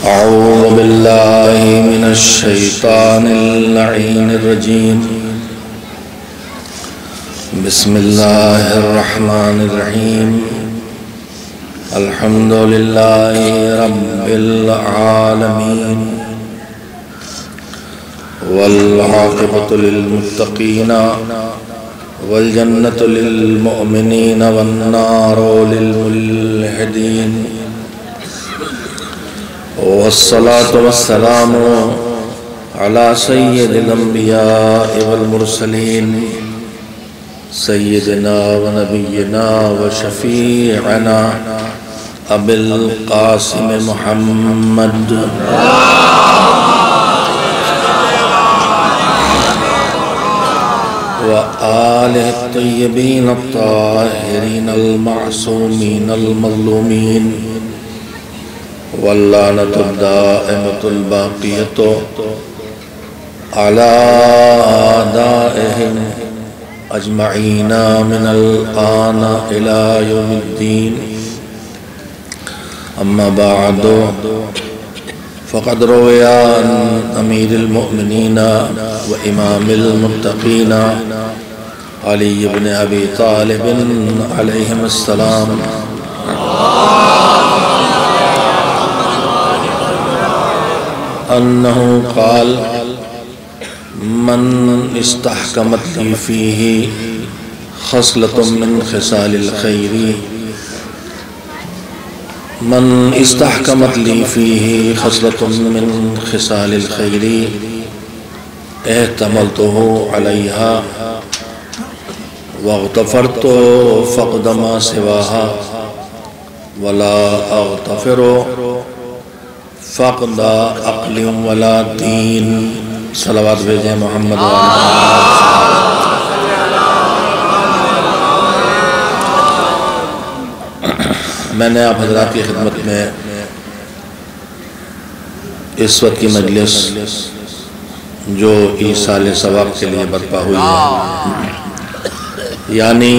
أعوذ بالله من الشيطان اللعين الرجيم بسم الله الرحمن الرحيم الحمد لله رب العالمين والعاقبة للمتقين والجنة للمؤمنين والنار للملحدين والصلاة والسلام على سيد الأنبياء والمرسلين سيدنا ونبينا وشفيعنا أبي القاسم محمد وآله الطيبين الطاهرين المعصومين المظلومين واللعنة الدائمة الباقية على أعدائهم أجمعين من الآن إلى يوم الدين أما بعد فقد روي عن أمير المؤمنين وإمام المتقين علي بن أبي طالب عليهم السلام أنه قال من استحكمت لي فيه خصلة من خصال الخير من استحكمت لي فيه خصلة من خصال الخير احتملته عليها واغتفرت فقد ما سواها ولا أغتفر فقد عقل ولا دین. صلوات بھیجیں محمد میں نے آپ حضرات کی خدمت میں اس وقت کی مجلس جو ایصال ثواب کے لیے برپا ہوئی ہے، یعنی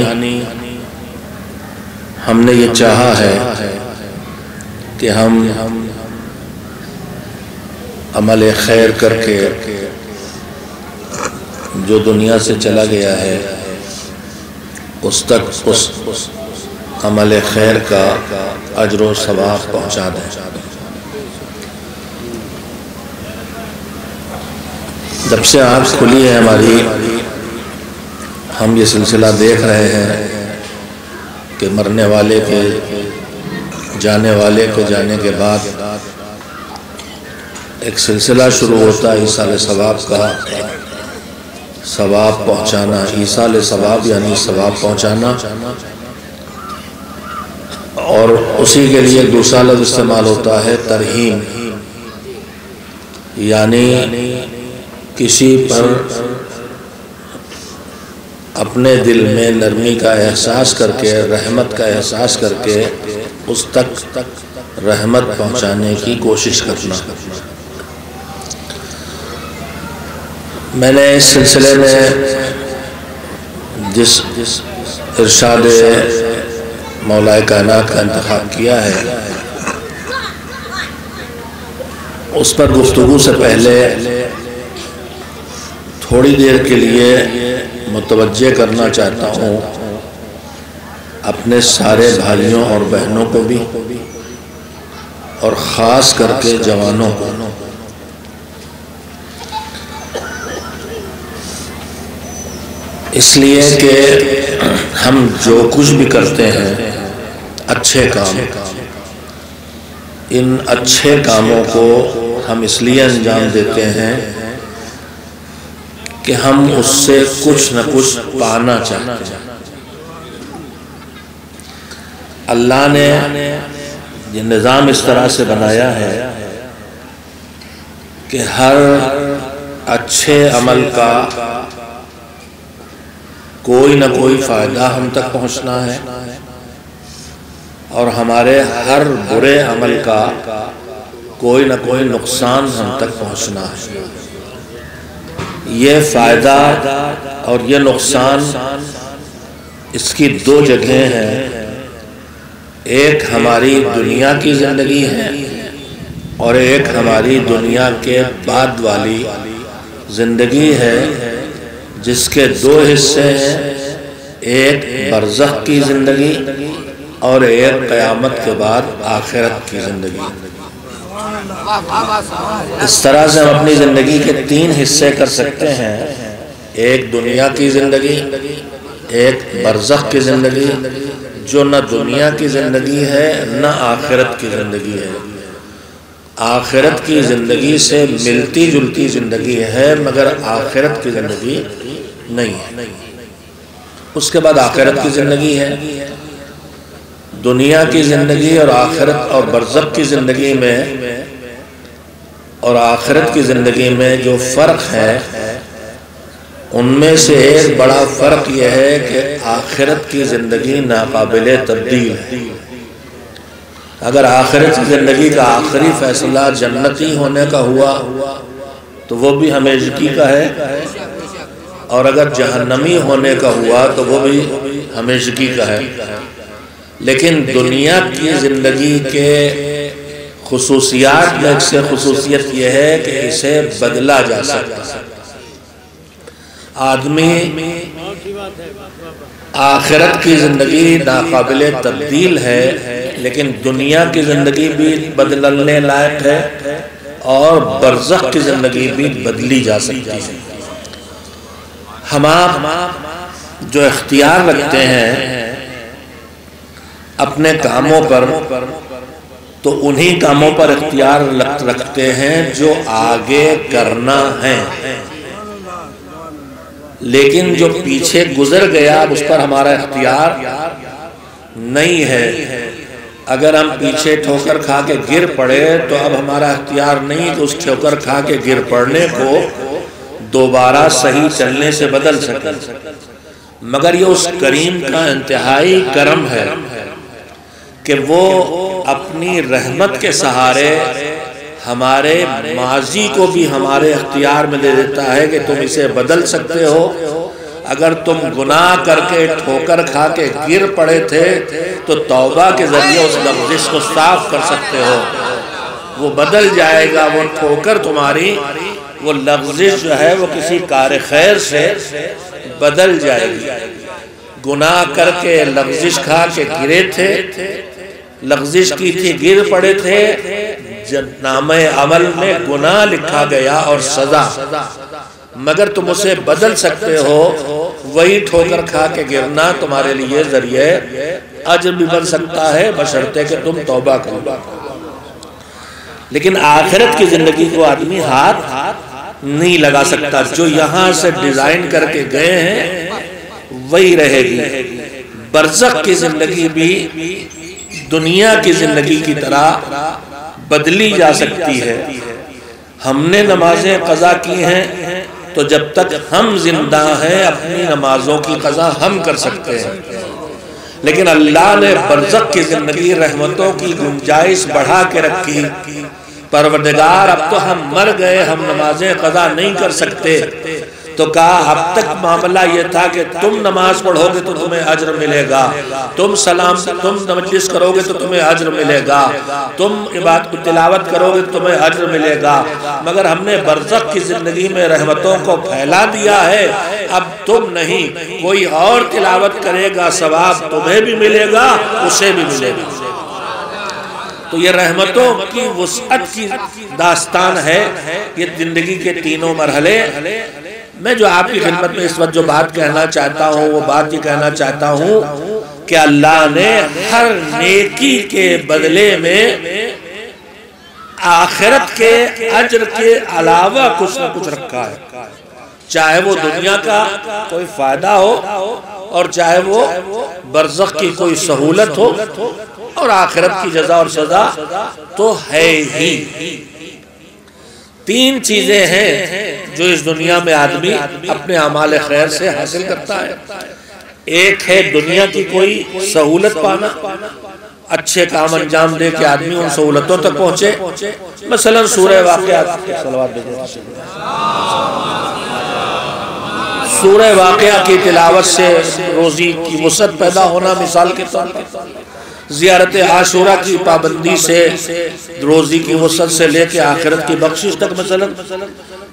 ہم نے یہ چاہا ہے کہ ہم عمل خیر کر کے جو دنیا سے چلا گیا ہے اس تک اس عمل خیر کا اجر و ثواب پہنچا دیں. جب سے آنکھ کھلی ہے ہماری، ہم یہ سلسلہ دیکھ رہے ہیں کہ مرنے والے کے جانے والے کے جانے کے بعد ایک سلسلہ شروع ہوتا ہے ایصال ثواب کا. ثواب پہنچانا، ایصال ثواب یعنی ثواب پہنچانا، اور اسی کے لیے دوسرا لفظ استعمال ہوتا ہے ترہیم، یعنی کسی پر اپنے دل میں نرمی کا احساس کر کے، رحمت کا احساس کر کے اس تک رحمت پہنچانے کی کوشش کرنا. میں نے اس سلسلے میں جس ارشاد مولا کائنات کا انتخاب کیا ہے اس پر گفتگو سے پہلے تھوڑی دیر کے لیے متوجہ کرنا چاہتا ہوں اپنے سارے بھائیوں اور بہنوں کو بھی، اور خاص کر کے جوانوں کو. اس لیے کہ ہم جو کچھ بھی کرتے ہیں اچھے کام، ان اچھے کاموں کو ہم اس لیے انجام دیتے ہیں کہ ہم اس سے کچھ نہ کچھ پانا چاہتے ہیں. اللہ نے یہ نظام اس طرح سے بنایا ہے کہ ہر اچھے عمل کا کوئی نہ کوئی فائدہ ہم تک پہنچنا ہے، اور ہمارے ہر برے عمل کا کوئی نہ کوئی نقصان ہم تک پہنچنا ہے. یہ فائدہ اور یہ نقصان اس کی دو جگہیں ہیں. ایک ہماری دنیا کی زندگی ہے اور ایک ہماری دنیا کے بعد والی زندگی ہے جس کے دو حصے ہیں، ایک برزخ کی زندگی اور ایک قیامت کے بعد آخرت کی زندگی۔ اس طرح سے ہم اپنی زندگی کے تین حصے کر سکتے ہیں، ایک دنیا کی زندگی، ایک برزخ کی زندگی جو نہ دنیا کی زندگی ہے نہ آخرت کی زندگی ہے۔ آخرت کی زندگی سے ملتی جلتی زندگی ہے مگر آخرت کی زندگی نہیں ہے۔ اس کے بعد آخرت کی زندگی ہے۔ دنیا کی زندگی اور آخرت اور برزخ کی زندگی میں اور آخرت کی زندگی میں جو فرق ہے ان میں سے ایک بڑا فرق یہ ہے کہ آخرت کی زندگی ناقابل تبدیل ہے۔ اگر آخرت کی زندگی کا آخری فیصلہ جنتی ہونے کا ہوا تو وہ بھی ہمیشگی کا ہے، اور اگر جہنمی ہونے کا ہوا تو وہ بھی ہمیشگی کا ہے۔ لیکن دنیا کی زندگی کے خصوصیات میں ایک سے خصوصیت یہ ہے کہ اسے بدلا جا سکتا ہے۔ آدمی آخرت کی زندگی ناقابل تبدیل ہے لیکن دنیا کی زندگی بھی بدلنے لائق ہے اور برزخ کی زندگی بھی بدلی جا سکتی ہے۔ ہم آپ جو اختیار رکھتے ہیں اپنے کاموں پر تو انہی کاموں پر اختیار رکھتے ہیں جو آگے کرنا ہے، لیکن جو پیچھے گزر گیا اس پر ہمارا اختیار نہیں ہے۔ اگر ہم پیچھے ٹھوکر کھا کے گر پڑے تو اب ہمارا اختیار نہیں کہ اس ٹھوکر کھا کے گر پڑنے کو دوبارہ صحیح چلنے سے بدل سکے، مگر یہ اس کریم کا انتہائی کرم ہے کہ وہ اپنی رحمت کے سہارے ہمارے ماضی کو بھی ہمارے اختیار میں دے دیتا ہے کہ تم اسے بدل سکتے ہو۔ اگر تم گناہ کر کے ٹھوکر کھا کے گر پڑے تھے تو توبہ کے ذریعے اس لغزش کو صاف کر سکتے ہو، وہ بدل جائے گا۔ وہ ٹھوکر تمہاری، وہ لغزش جو ہے وہ کسی کار خیر سے بدل جائے گی۔ گناہ کر کے لغزش کھا کے گرے تھے، لغزش کی تھی، گر پڑے تھے، نامہ عمل میں گناہ لکھا گیا اور سزا، مگر تم اسے بدل سکتے ہو۔ وہی ٹھوکر کھا کے گرنا تمہارے لیے ذریعے اجر بھی بن سکتا ہے بشرطے کہ تم توبہ کرو۔ لیکن آخرت کی زندگی کو آدمی ہاتھ نہیں لگا سکتا، جو یہاں سے ڈیزائن کر کے گئے ہیں وہی رہے گی۔ برزخ کی زندگی بھی دنیا کی زندگی کی طرح بدلی جا سکتی ہے۔ ہم نے نمازیں قضا کی ہیں تو جب تک ہم زندہ ہیں اپنی نمازوں کی قضا ہم کر سکتے ہیں، لیکن اللہ نے برزخ کی زندگی رحمتوں کی گنجائش بڑھا کے رکھی۔ پروردگار اب تو ہم مر گئے، ہم نمازیں قضا نہیں کر سکتے، تو کہا اب تک معاملہ یہ تھا کہ تم نماز پڑھو گے تو تمہیں اجر ملے گا، تم مجلس کرو گے تو تمہیں اجر ملے گا، تم عبادت تلاوت کرو گے تو تمہیں اجر ملے گا، مگر ہم نے برزخ کی زندگی میں رحمتوں کو پھیلا دیا ہے۔ اب تم نہیں، کوئی اور تلاوت کرے گا ثواب تمہیں بھی ملے گا، اسے بھی ملے گا۔ تو یہ رحمتوں کی وسعت کی داستان ہے، یہ زندگی کے تینوں مرحلے۔ میں جو آپ کی خدمت میں اس وقت جو بات کہنا چاہتا ہوں وہ بات یہ کہنا چاہتا ہوں کہ اللہ نے ہر نیکی کے بدلے میں آخرت کے اجر کے علاوہ کچھ نہ کچھ رکھا ہے، چاہے وہ دنیا کا کوئی فائدہ ہو اور چاہے وہ برزخ کی کوئی سہولت ہو، اور آخرت کی جزا اور سزا تو ہے ہی۔ تین چیزیں ہیں جو اس دنیا میں آدمی اپنے اعمال خیر سے حاصل کرتا ہے۔ ایک ہے دنیا کی کوئی سہولت پانا، اچھے کام انجام دے کے آدمی ان سہولتوں تک پہنچے، مثلا سورہ واقعہ، سورہ واقعہ کی تلاوت سے روزی کی وسعت پیدا ہونا مثال کے طور پر، زیارت عاشورہ کی پابندی سے، روزی کی وسعت سے لے کے آخرت کی بخشش تک مثلا،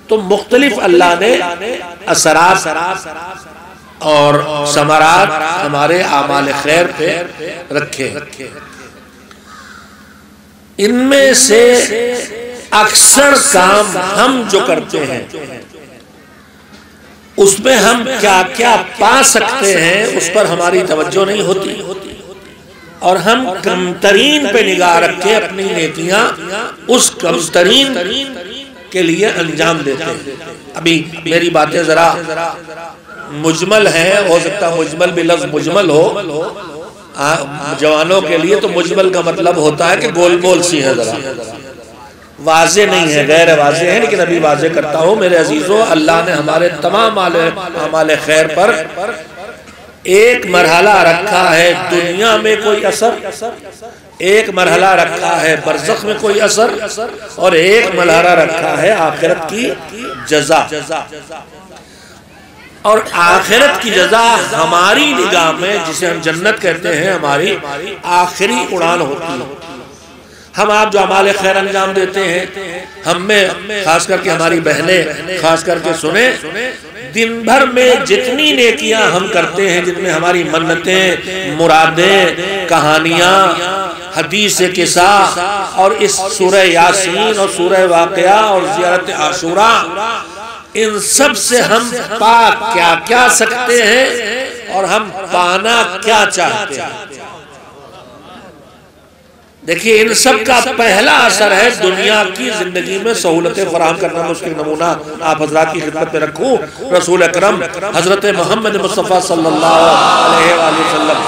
تو مختلف اللہ نے اثرات اور ثمرات ہمارے اعمال خیر پہ رکھے۔ ان میں سے اکثر کام ہم جو کرتے ہیں اس میں ہم کیا کیا پا سکتے ہیں اس پر ہماری توجہ نہیں ہوتی، اور ہم کم ترین پہ نگاہ رکھ کے اپنی نیکیاں اس کم ترین کے لیے انجام دیتے ہیں۔ ابھی میری باتیں ذرا مجمل ہیں، ہو سکتا مجمل بھی لفظ مجمل ہو، جوانوں کے لیے تو مجمل کا مطلب ہوتا ہے کہ گول گول سی ہے، ذرا واضح نہیں ہے، غیر واضح ہے، لیکن ابھی واضح کرتا ہوں میرے عزیزوں، اللہ نے ہمارے تمام اعمال خیر پر ایک مرحلہ رکھا ہے دنیا میں کوئی اثر، ایک مرحلہ رکھا ہے برزخ میں کوئی اثر، اور ایک مرحلہ رکھا ہے آخرت کی جزا۔ اور آخرت کی جزا ہماری نگاہ میں، جسے ہم جنت کہتے ہیں، ہماری آخری اڑان ہوتی ہے۔ ہم آپ جو اعمال خیر انجام دیتے ہیں، ہم میں خاص کر کے ہماری بہنیں خاص کر کے سنیں، دن بھر میں جتنی نیکیاں ہم کرتے ہیں، جن میں ہماری منتیں، مرادیں، کہانیاں، حدیث قصہ اور اس سورہ یاسین اور سورہ واقعہ اور زیارت عاشورہ، ان سب سے ہم پا کیا کیا سکتے ہیں اور ہم پانا کیا چاہتے ہیں۔ دیکھیے ان سب کا پہلا اثر ہے دنیا کی زندگی میں سہولتیں فراہم کرنا۔ میں اس کے نمونہ آپ حضرات کی خدمت میں رکھوں، رسول اکرم حضرت محمد مصطفیٰ صلی اللہ علیہ وآلہ وسلم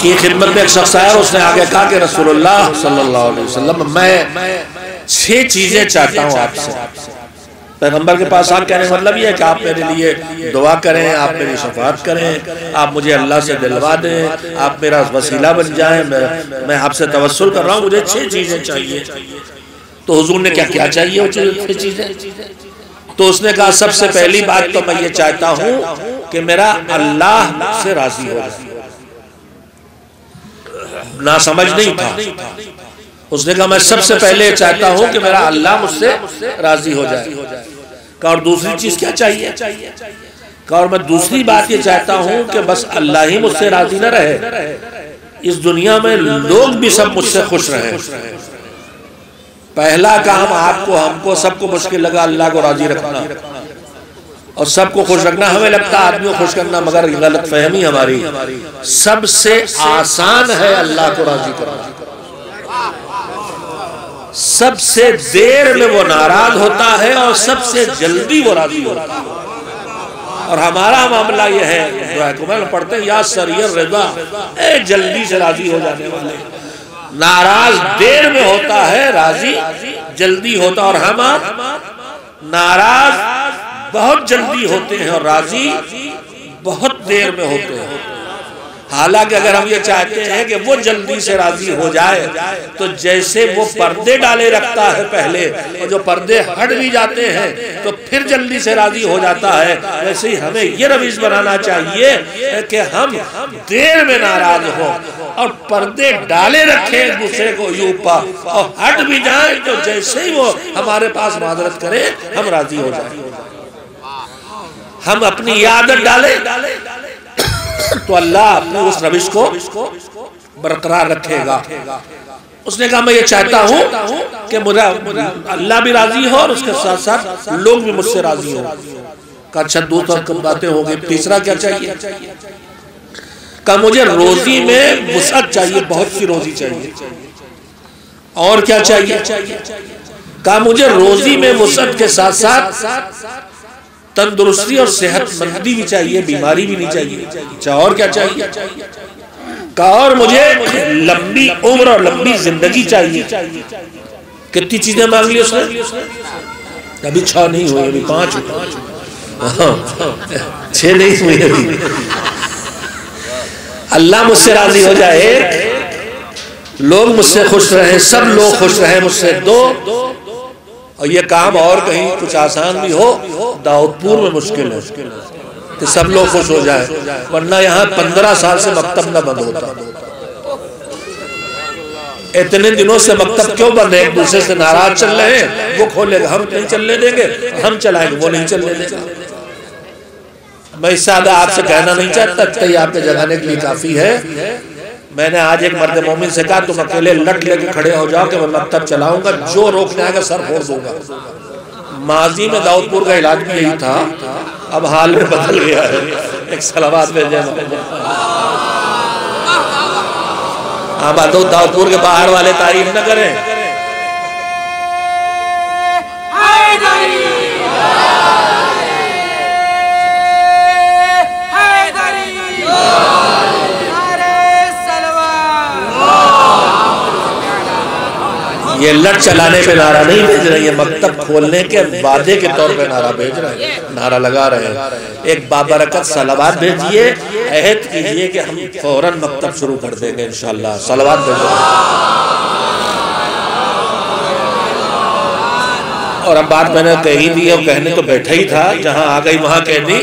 کی خدمت میں ایک شخص آیا، اس نے آگے کہا کہ رسول اللہ صلی اللہ علیہ وسلم میں 6 چیزیں چاہتا ہوں آپ سے۔ پیغمبر کے پاس آپ کہنے مطلب یہ ہے کہ آپ میرے لیے دعا کریں، آپ میری شفاعت کریں، آپ مجھے اللہ سے دلوا دیں، آپ میرا وسیلہ بن جائیں، میں آپ سے توسل کر رہا ہوں، مجھے 6 چیزیں چاہیے۔ تو حضور نے کیا چاہیے وہ 6 چیزیں؟ تو اس نے کہا سب سے پہلی بات تو میں یہ چاہتا ہوں کہ میرا اللہ مجھ سے راضی ہو جائے۔ نہ سمجھ نہیں تھا، اس نے کہا میں سب سے پہلے چاہتا ہوں کہ میرا اللہ مجھ سے راضی ہو جائے۔ کہا اور دوسری چیز کیا چاہیے؟ کہا اور میں دوسری بات یہ چاہتا ہوں کہ بس اللہ ہی مجھ سے راضی نہ رہے، اس دنیا میں لوگ بھی سب مجھ سے خوش رہیں۔ پہلا کام آپ کو، ہم کو، سب کو مشکل لگا اللہ کو راضی رکھنا اور سب کو خوش رکھنا۔ ہمیں لگتا ہے آدمیوں خوش کرنا، مگر غلط فہمی ہماری، سب سے آسان ہے اللہ کو راضی کرنا۔ سب سے دیر میں وہ ناراض ہوتا ہے اور سب سے جلدی وہ راضی ہوتا ہے۔ اور ہمارا معاملہ یہ ہے، دعا کو میں پڑھتے ہیں یا سری الرضا، اے جلدی سے راضی ہو جانے والے۔ ناراض دیر میں ہوتا ہے، راضی جلدی ہوتا، اور ہم ناراض بہت جلدی ہوتے ہیں اور راضی بہت دیر میں ہوتے ہیں۔ حالانکہ اگر ہم یہ چاہتے ہیں کہ وہ جلدی سے راضی ہو جائے تو جیسے وہ پردے ڈالے رکھتا ہے پہلے، اور جو پردے ہٹ بھی جاتے ہیں تو پھر جلدی سے راضی ہو جاتا ہے، ویسے ہی ہمیں یہ روش بنانا چاہیے کہ ہم دیر میں ناراض ہوں اور پردے ڈالے رکھیں دوسرے کو یوپا، اور ہٹ بھی جائیں تو جیسے ہی وہ ہمارے پاس معذرت کرے ہم راضی ہو جائیں۔ ہم اپنی عادت ڈالیں تو اللہ اپنے اس روش کو برقرار رکھے گا۔ اس نے کہا میں یہ چاہتا ہوں کہ مجھے اللہ بھی راضی ہو اور اس کے ساتھ ساتھ لوگ بھی مجھ سے راضی ہو۔ کہا اچھا دوسرا باتیں ہو گئی، تیسرا کیا چاہیے؟ کہا مجھے روزی میں وسعت چاہیے، بہت سی روزی چاہیے۔ اور کیا چاہیے؟ کہا مجھے روزی میں وسعت کے ساتھ ساتھ تندرستی اور صحت مندی بھی چاہیے، بیماری بھی نہیں چاہیے۔ اچھا اور کیا چاہیے؟ کہا اور مجھے لمبی عمر اور لمبی زندگی چاہیے۔ کتنی چیزیں مانگ لی اس نے؟ ابھی 6 نہیں ہوئی، ابھی 5 6 نہیں ہوئی ابھی۔ اللہ مجھ سے راضی ہو جائے، لوگ مجھ سے خوش رہیں، سب لوگ خوش رہیں مجھ سے، 2 اور یہ کام اور کہیں کچھ آسان بھی ہو، داؤد پور میں مشکل ہے کہ سب لوگ خوش ہو جائیں، ورنہ یہاں 15 سال سے مکتب نہ بند ہوتا۔ اتنے دنوں سے مکتب کیوں بند ہے؟ ایک دوسرے سے ناراض چل رہے ہیں، وہ کھولے گا ہم نہیں چلنے دیں گے، ہم چلائیں گے وہ نہیں چلنے دیں گے۔ میں اس سے زیادہ آپ سے کہنا نہیں چاہتا، اتنا آپ کے جگانے کے لیے کافی ہے۔ میں نے آج ایک مرد مومن سے کہا تم اکیلے لٹ لے کے کھڑے ہو جاؤ کہ میں مکتب چلاؤں گا، جو روکنے آئے گا سر پھوڑ دوں گا۔ ماضی میں داؤد پور کا علاج بھی یہی تھا، اب حال میں بدل گیا ہے۔ ایک صلوات بھیجیں۔ ہاں باتوں داؤد پور کے باہر والے تعریف نہ کریں۔ یہ لٹ چلانے پہ نعرہ نہیں بھیج رہے، یہ مکتب کھولنے کے وعدے کے طور پہ نعرہ بھیج رہے ہیں، نعرہ لگا رہے ہیں۔ ایک بابرکت صلوات بھیجئے، عہد کیجئے کہ ہم فوراً مکتب شروع کر دیں گے انشاءاللہ۔ صلوات بھیجئے۔ اور اب بات میں نے کہی دی اور کہنے تو بیٹھا ہی تھا، جہاں آ گئی وہاں کہہ دی،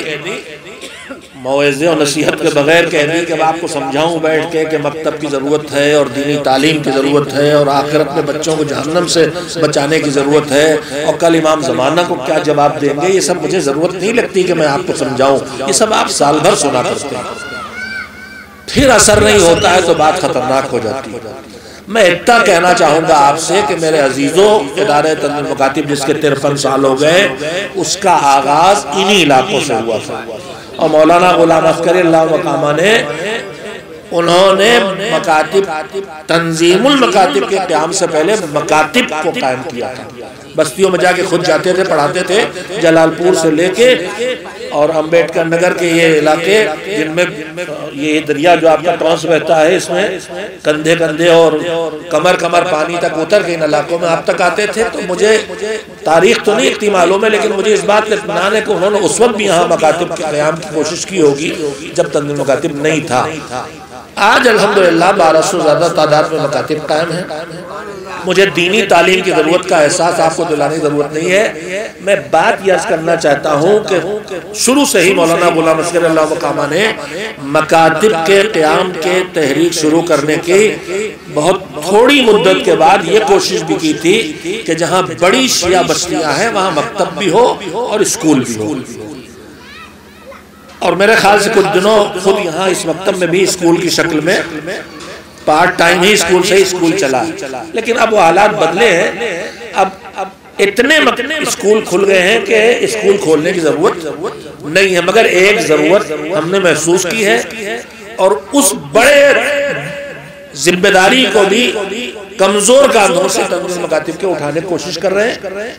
موعظے اور نصیحت کے بغیر کہہ دی کہ اب آپ کو سمجھاؤں بیٹھ کے کہ مکتب کی ضرورت ہے اور دینی تعلیم کی ضرورت ہے اور آخرت میں بچوں کو جہنم سے بچانے کی ضرورت ہے، اور کل امام زمانہ کو کیا جواب دیں گے، یہ سب مجھے ضرورت نہیں لگتی کہ میں آپ کو سمجھاؤں، یہ سب آپ سال بھر سنا کرتے ہیں، پھر اثر نہیں ہوتا ہے تو بات خطرناک ہو جاتی ہے۔ میں اتنا کہنا چاہوں گا آپ سے کہ میرے عزیزوں، ادارہ تنظیم مکاتب جس کے 53 سال ہو گئے، اس کا آغاز انہی علاقوں سے ہوا تھا، اور مولانا غلام عسکری اللہ مقامہ نے انہوں نے مکاتب، تنظیم المکاتب کے قیام سے پہلے مکاتب کو قائم کیا تھا۔ بستیوں میں جا کے خود جاتے تھے، پڑھاتے تھے، جلال پور سے لے کے اور امبیڈکر نگر کے یہ علاقے جن میں یہ دریا جو آپ کا ٹرانس بہتا ہے، اس میں کندھے کندھے اور کمر کمر پانی تک اتر کے ان علاقوں میں آپ تک آتے تھے۔ تو مجھے تاریخ تو نہیں اتنی معلوم ہے، لیکن مجھے اس بات کا اطمینان ہے کہ انہوں نے اس وقت بھی یہاں مکاتب کے قیام کی کوشش کی ہوگی جب تنظیم مکاتب نہیں تھا۔ آج الحمدللہ 1200 زیادہ تعداد میں مکاتب قائم ہیں۔ مجھے دینی تعلیم کی ضرورت کا احساس آپ کو دلانے کی ضرورت نہیں ہے، میں بات یہ عرض کرنا چاہتا ہوں کہ شروع سے ہی مولانا غلام عسکری اللہ مقامہ نے مکاتب کے قیام کے تحریک شروع کرنے کی بہت تھوڑی مدت کے بعد یہ کوشش بھی کی تھی کہ جہاں بڑی شیعہ بستیاں ہیں وہاں مکتب بھی ہو اور اسکول بھی ہو، اور میرے خیال سے کچھ دنوں خود یہاں اس مکتب میں بھی اسکول کی شکل میں پارٹ ٹائم ہی اسکول سے اسکول چلا، لیکن اب وہ حالات بدلے ہیں، اب اتنے اسکول کھل گئے ہیں کہ اسکول کھولنے کی ضرورت نہیں ہے، مگر ایک ضرورت ہم نے محسوس کی ہے اور اس بڑے ذمہ داری کو بھی کمزور کاندھوں سے تنظیم مکاتب کے اٹھانے کی کوشش کر رہے ہیں۔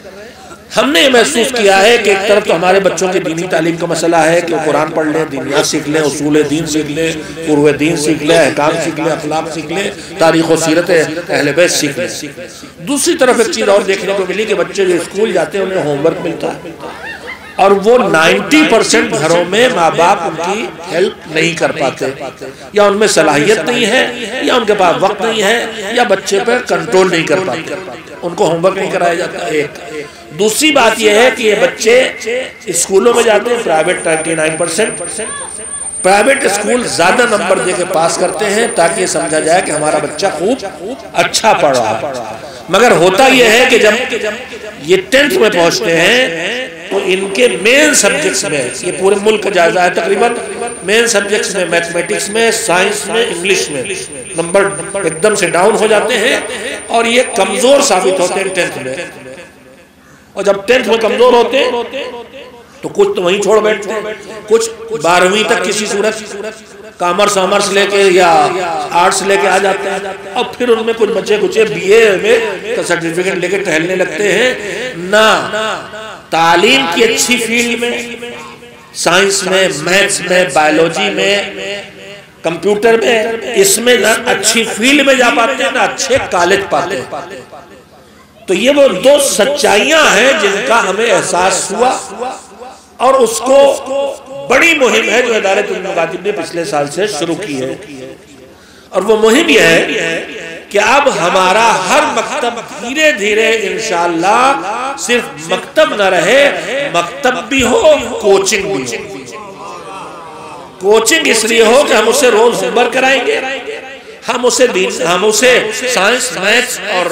ہم نے یہ محسوس کیا ہے کہ ایک طرف تو ہمارے بچوں کی دینی تعلیم کا مسئلہ ہے کہ وہ قرآن پڑھ لیں، دینیات سیکھ لیں، اصول دین سیکھ لیں، فروع دین سیکھ لیں، احکام سیکھ لیں، اخلاق سیکھ لیں، تاریخ و سیرت اہل بیت سیکھ لیں۔ دوسری طرف ایک چیز اور دیکھنے کو ملی کہ بچے جو اسکول جاتے ہیں انہیں ہوم ورک ملتا ہے، اور وہ 90% گھروں میں ماں باپ ان کی ہیلپ نہیں کر پاتے، یا ان میں صلاحیت نہیں ہے، یا ان کے پاس وقت نہیں ہے، یا بچے پر کنٹرول نہیں کر پاتے، ان کو ہوم ورک نہیں کرایا جاتا۔ ایک دوسری بات یہ ہے کہ یہ بچے اسکولوں میں جاتے ہیں، پرائیویٹ 99%، پرائیویٹ اسکول زیادہ نمبر دے کے پاس کرتے ہیں تاکہ یہ سمجھا جائے کہ ہمارا بچہ خوب اچھا پڑھ رہا ہے، مگر ہوتا یہ ہے کہ جب یہ 10th میں پہنچتے ہیں تو ان کے مین سبجیکٹس میں، یہ پورے ملک کا جائزہ ہے تقریباً، مین سبجیکٹس میں میتھمیٹکس میں، سائنس میں، انگلش میں نمبر ایک دم سے ڈاؤن ہو جاتے ہیں اور یہ کمزور ثابت ہوتے ہیں 10th میں، اور جب 10th میں کمزور ہوتے تو کچھ تو وہیں چھوڑ بیٹھتے ہیں، کچھ 12ویں تک کسی صورت کامرس لے کے یا آرٹس لے کے آ جاتے ہیں، اور پھر ان میں کچھ بچے کچھ بی اے میں سرٹیفکیٹ لے کے ٹہلنے لگتے ہیں۔ نہ تعلیم کی اچھی فیلڈ میں، سائنس میں، میتھس میں، بائیولوجی میں، کمپیوٹر میں، اس میں نہ اچھی فیلڈ میں جا پاتے ہیں، نہ اچھے کالج پاتے ہیں۔ تو یہ وہ دو سچائیاں ہیں جن کا ہمیں احساس ہوا، اور اس کو بڑی مہم ہے جو ادارہ تنظیم مکاتب نے پچھلے سال سے شروع کی ہے، اور وہ مہم یہ ہے کہ اب ہمارا ہر مکتب دھیرے دھیرے انشاءاللہ صرف مکتب نہ رہے، مکتب بھی ہو، کوچنگ بھی ہو۔ کوچنگ اس لیے ہو کہ ہم اسے روز ہوم ورک کرائیں گے، ہم اسے سائنس، میتھس اور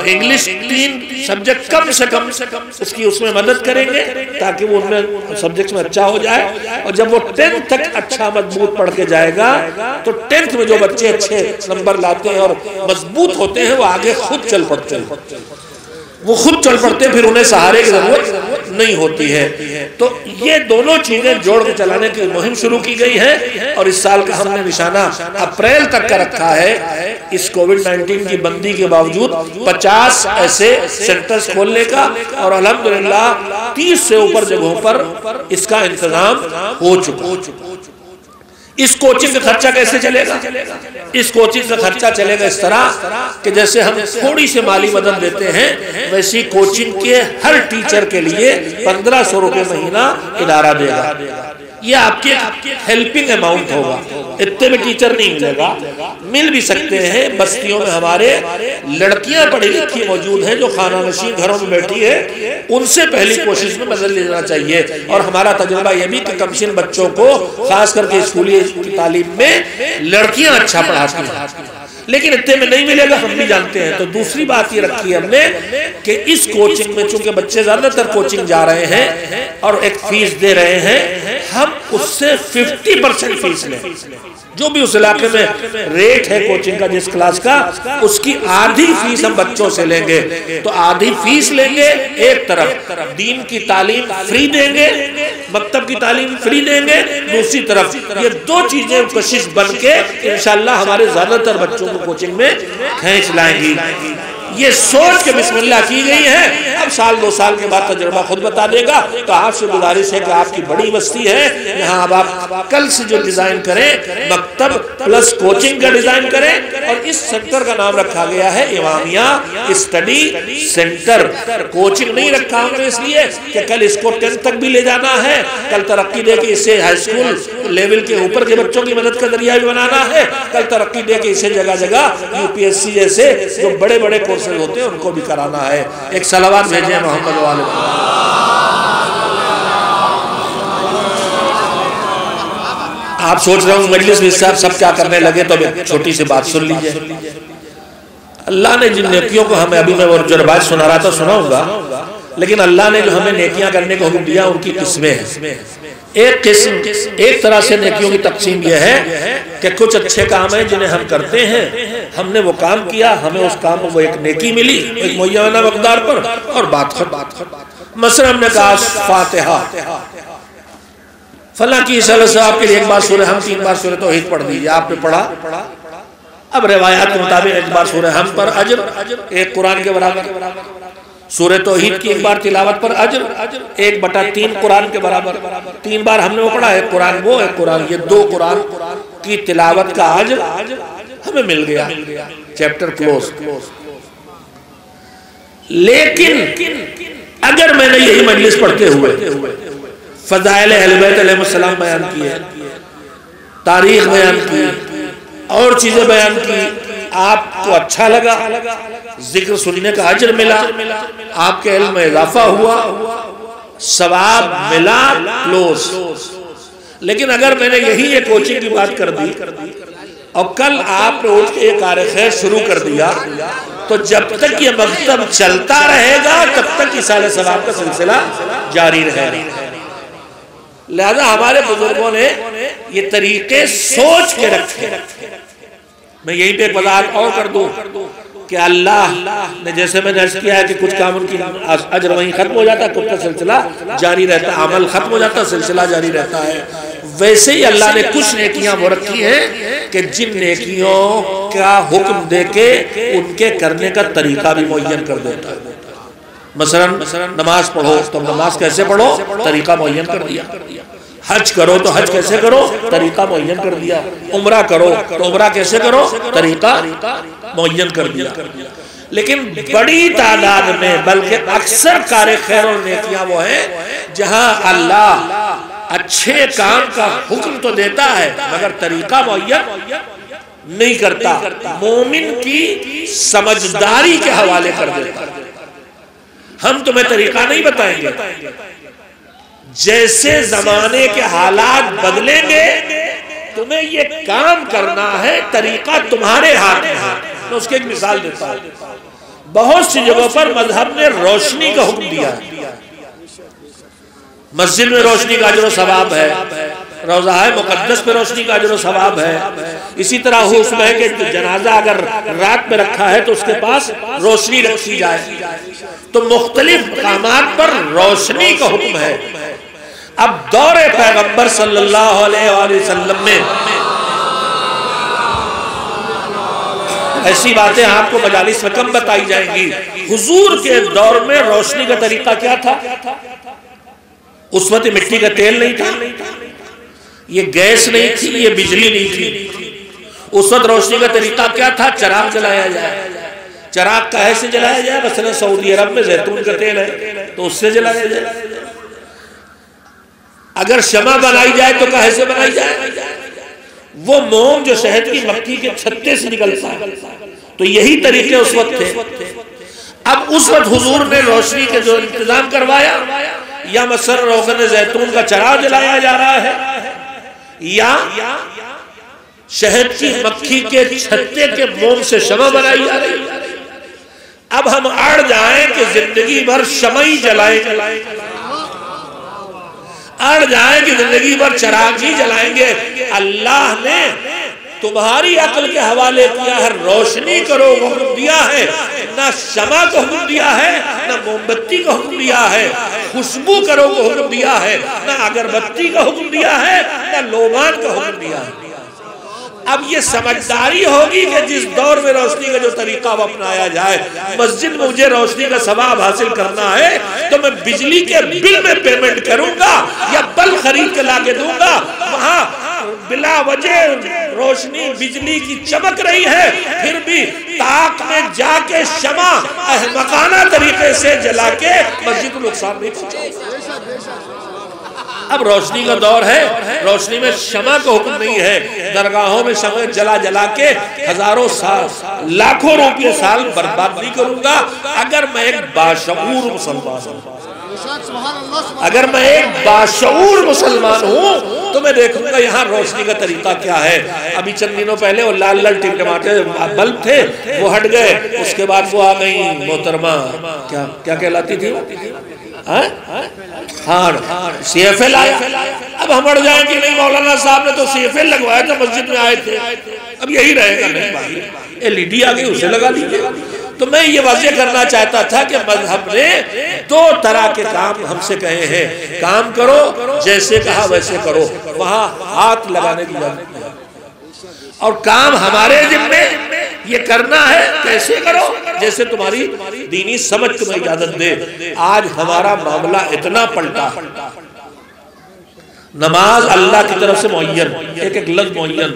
انگلش 3 سبجیکٹ کم سے کم اس میں مدد کریں گے تاکہ وہ ان میں سبجیکٹس میں اچھا ہو جائے، اور جب وہ 10th تک اچھا مضبوط پڑھ کے جائے گا تو 10th میں جو بچے اچھے نمبر لاتے ہیں اور مضبوط ہوتے ہیں وہ آگے خود چل پڑتے ہیں، وہ خود چل پڑتے ہیں، پھر انہیں سہارے کی ضرورت نہیں ہوتی ہے۔ تو یہ دونوں چیزیں جوڑ کے چلانے کی مہم شروع کی گئی ہے، اور اس سال کا ہم نے نشانہ اپریل تک کا رکھا ہے اس کووڈ-19 کی بندی کے باوجود 50 ایسے سینٹرز کھولنے کا، اور الحمدللہ 30 سے اوپر جگہوں پر اس کا انتظام ہو چکا۔ اس کوچنگ کا خرچہ کیسے چلے گا؟ اس کوچنگ کا خرچہ چلے گا اس طرح کہ جیسے ہم تھوڑی سی مالی مدد دیتے ہیں، ویسی کوچنگ کے ہر ٹیچر کے لیے 1500 روپے مہینہ ادارہ دے گا۔ یہ آپ کے ہیلپنگ اماؤنٹ ہوگا، اتنے میں ٹیچر نہیں ملے گا، مل بھی سکتے ہیں۔ بستیوں میں ہمارے لڑکیاں پڑھی لکھی موجود ہیں جو خانہ نشین گھروں میں بیٹھی ہے، ان سے پہلی کوشش میں مدد لینا چاہیے۔ اور ہمارا تجربہ یہ بھی کہ کم سن بچوں کو خاص کر کے اسکولی تعلیم میں لڑکیاں اچھا پڑھاتی ہیں، لیکن اتنے میں نہیں ملے گا، ہم بھی جانتے ہیں۔ تو دوسری بات یہ رکھی ہم نے کہ اس کوچنگ میں چونکہ بچے زیادہ تر کوچنگ جا رہے ہیں اور ایک فیس دے رہے ہیں، ہم اس سے 50% فیس لیں، جو بھی اس علاقے میں ریٹ ہے کوچنگ کا جس کلاس کا، اس کی آدھی فیس ہم بچوں سے لیں گے۔ تو آدھی فیس لیں گے، ایک طرف دین کی تعلیم فری دیں گے، مکتب کی تعلیم فری دیں گے، دوسری طرف یہ 2 چیزیں کشش بن کے انشاءاللہ ہمارے زیادہ تر بچوں کو کوچنگ میں کھینچ لائیں گی۔ یہ سوچ کے بسم اللہ کی گئی ہے۔ اب 1-2 سال کے بعد تجربہ خود بتا دے گا۔ تو آپ سے گزارش ہے کہ آپ کی بڑی بستی ہے، یہاں اب آپ کل سے جو ڈیزائن کریں، مکتب پلس کوچنگ کا ڈیزائن کریں، اور اس سینٹر کا نام رکھا گیا ہے امامیہ اسٹڈی سینٹر۔ کوچنگ نہیں رکھا ہم نے اس لیے کہ کل اس کو 10th تک بھی لے جانا ہے، کل ترقی دے کے اسے ہائی اسکول لیول کے اوپر کے بچوں کی مدد کا ذریعہ بھی بنانا ہے، کل ترقی دے کے اسے جگہ جگہ UPSC جیسے جو بڑے بڑے کورسز ہوتے ہیں ان کو بھی کرانا ہے۔ ایک صلوات بھیجیں محمد والے۔ آپ سوچ رہے ہوں مجلس میں صاحب سب کیا کرنے لگے، تو ایک چھوٹی سی بات سن لیجئے۔ اللہ نے جن نیکیوں کو ہمیں، ابھی میں وہ جو روایت سنا رہا تھا سناؤں گا، لیکن اللہ نے جو ہمیں نیکیاں کرنے کو حکم دیا ان کی قسمیں ہیں۔ ایک طرح سے نیکیوں کی تقسیم یہ ہے کہ کچھ اچھے کام ہیں جنہیں ہم کرتے ہیں، ہم نے وہ کام کیا، ہمیں اس کام میں وہ ایک نیکی ملی ایک معینہ مقدار پر، اور بات ختم۔ مثلا ہم نے کہا فاتحہ، فلاں کی صلی صاحب کے لیے 1 بار سورہ ہم 3 بار سورہ توحید پڑھ دیجئے، آپ نے پڑھا۔ اب روایات کے مطابق 1 بار سورہ ہم پر اجر 1 قرآن کے برابر، سورہ توحید کی 1 بار تلاوت پر اجر 1/3 قرآن کے برابر، 3 بار ہم نے وہ پڑھا، 1 قرآن وہ 1 قرآن یہ 2 قرآن کی تلاوت کا اجر ہمیں مل گیا، چیپٹر کلوز۔ لیکن اگر میں نے یہی مجلس پڑھتے ہوئے فضائل اہل بیت علیہ السلام بیان کیے، تاریخ بیان کی، اور چیزیں بیان کی، آپ کو اچھا لگا، ذکر سننے کا اجر ملا، آپ کے علم میں اضافہ ہوا، ثواب ملا، کلوز۔ لیکن اگر میں نے یہی ایک کوچنگ کی بات کر دی اور کل آپ نے اٹھ کے ایک کار خیر شروع کر دیا، تو جب تک یہ مکتب چلتا رہے گا تب تک ایصال ثواب کا سلسلہ جاری رہے گا۔ لہذا ہمارے بزرگوں نے یہ طریقے سوچ کے رکھے۔ میں یہیں پہ ایک وضاحت اور کر دوں کہ اللہ نے جیسے میں نے عرض کیا ہے کہ کچھ کام ان کی اجر وہیں ختم ہو جاتا ہے، کچھ کا سلسلہ جاری رہتا ہے، عمل ختم ہو جاتا ہے، سلسلہ جاری رہتا ہے۔ ویسے ہی اللہ نے کچھ نیکیاں وہ رکھی ہیں کہ جن نیکیوں کا حکم دے کے ان کے کرنے کا طریقہ بھی معین کر دیتا ہے۔ مثلا نماز پڑھو تو نماز کیسے پڑھو، طریقہ معین کر دیا۔ حج کرو تو حج کیسے کرو، طریقہ معین کر دیا۔ عمرہ کرو تو عمرہ کیسے کرو، طریقہ معین کر دیا۔ لیکن بڑی تعداد میں بلکہ اکثر کار خیر اور نیکیاں وہ ہیں جہاں اللہ اچھے کام کا حکم تو دیتا ہے مگر طریقہ معین نہیں کرتا، مومن کی سمجھداری کے حوالے کر دیتا۔ ہم تمہیں طریقہ نہیں بتائیں گے، جیسے زمانے کے حالات بدلیں گے تمہیں یہ کام کرنا ہے، طریقہ تمہارے ہاتھ میں ہے۔ میں اس کی ایک مثال دیتا ہوں، بہت سی جگہوں پر مذہب نے روشنی کا حکم دیا ہے، مسجد میں روشنی کا اجر و ثواب ہے، روضہ مقدس پہ روشنی کا اجر و ثواب ہے، اسی طرح حکم ہے کہ جنازہ اگر رات میں رکھا ہے تو اس کے پاس روشنی رکھی جائے، تو مختلف مقامات پر روشنی کا حکم ہے۔ اب دور پیغمبر صلی اللہ علیہ وآلہ وسلم میں ایسی باتیں آپ کو مجالس میں کم بتائی جائیں گی۔ حضور کے دور میں روشنی کا طریقہ کیا تھا؟ اس وقت مٹی کا تیل نہیں تھا، یہ گیس نہیں تھی، یہ بجلی نہیں تھی۔ اس وقت روشنی کا طریقہ کیا تھا؟ چراغ جلایا جائے۔ چراغ کہے سے جلایا جائے؟ مثلا سعودی عرب میں زیتون کا تیل ہے تو اس سے جلایا جائے۔ اگر شمع بنائی جائے تو کہے سے بنائی جائے؟ وہ موم جو شہد کی مکھی کے چھتے سے نکلتا ہے، تو یہی طریقے اس وقت تھے۔ اب اس وقت حضور نے روشنی کے جو انتظام کروایا، یا مثلا روغن زیتون کا چراغ جلایا جا رہا ہے، یا شہد کی مکھی کے چھتے کے موم سے شمع بنائی جا رہی ہے۔ اب ہم اڑ جائیں کہ زندگی بھر شمع ہی جلائیں، اڑ جائیں کہ زندگی بھر چراغ ہی جلائیں گے۔ اللہ نے تمہاری عقل کے حوالے کیا ہے، روشنی کرو حکم دیا ہے، نہ شمع کو حکم دیا ہے، نہ موم بتی کو حکم دیا ہے، خوشبو کرو کو حکم دیا ہے، نہ اگربتی کا حکم دیا ہے، نہ لوبان کا حکم دیا ہے۔ اب یہ سمجھداری ہوگی کہ جس دور میں روشنی کا جو طریقہ اپنایا جائے، مسجد میں مجھے روشنی کا ثواب حاصل کرنا ہے تو میں بجلی کے بل میں پیمنٹ کروں گا یا بلب خرید کے لا کے دوں گا، وہاں بلا وجہ روشنی بجلی کی چمک رہی ہے، پھر بھی طاق میں جا کے شمع احمقانہ طریقے سے جلا کے مسجد کو نقصان نہیں پہنچاؤ۔ اب روشنی کا دور ہے، روشنی میں شمع کا حکم نہیں ہے۔ درگاہوں میں شمع جلا جلا کے ہزاروں سال، لاکھوں روپے سال برباد نہیں کروں گا۔ اگر میں ایک باشعور مسلمان ہوں، اگر میں ایک باشعور مسلمان ہوں تو میں دیکھوں گا یہاں روشنی کا طریقہ کیا ہے۔ ابھی چند دنوں پہلے وہ لال لال ٹمٹماتے بلب تھے، وہ ہٹ گئے، اس کے بعد وہ آ گئی محترمہ، کیا کہلاتی تھی؟ ہاں سی ایف ایل آیا۔ اب ہم اڑ جائیں کہ نہیں، مولانا صاحب نے تو سی ایف ایل لگوایا تھا، مسجد میں آئے تھے، اب یہی رہے گا؟ نہیں بھائی، ایل ای ڈی آ گئی، اسے لگا لیجیے۔ تو میں یہ واضح کرنا چاہتا تھا کہ مذہب نے دو طرح کے کام ہم سے کہے ہیں، کام کرو جیسے کہا ویسے کرو، وہاں ہاتھ لگانے کی ضرورت نہیں، اور کام ہمارے ذمے یہ کرنا ہے کیسے کرو جیسے تمہاری دینی سمجھ تمہیں اجازت دے۔ آج ہمارا معاملہ اتنا پلٹا، نماز اللہ کی طرف سے معین، ایک ایک لفظ معین،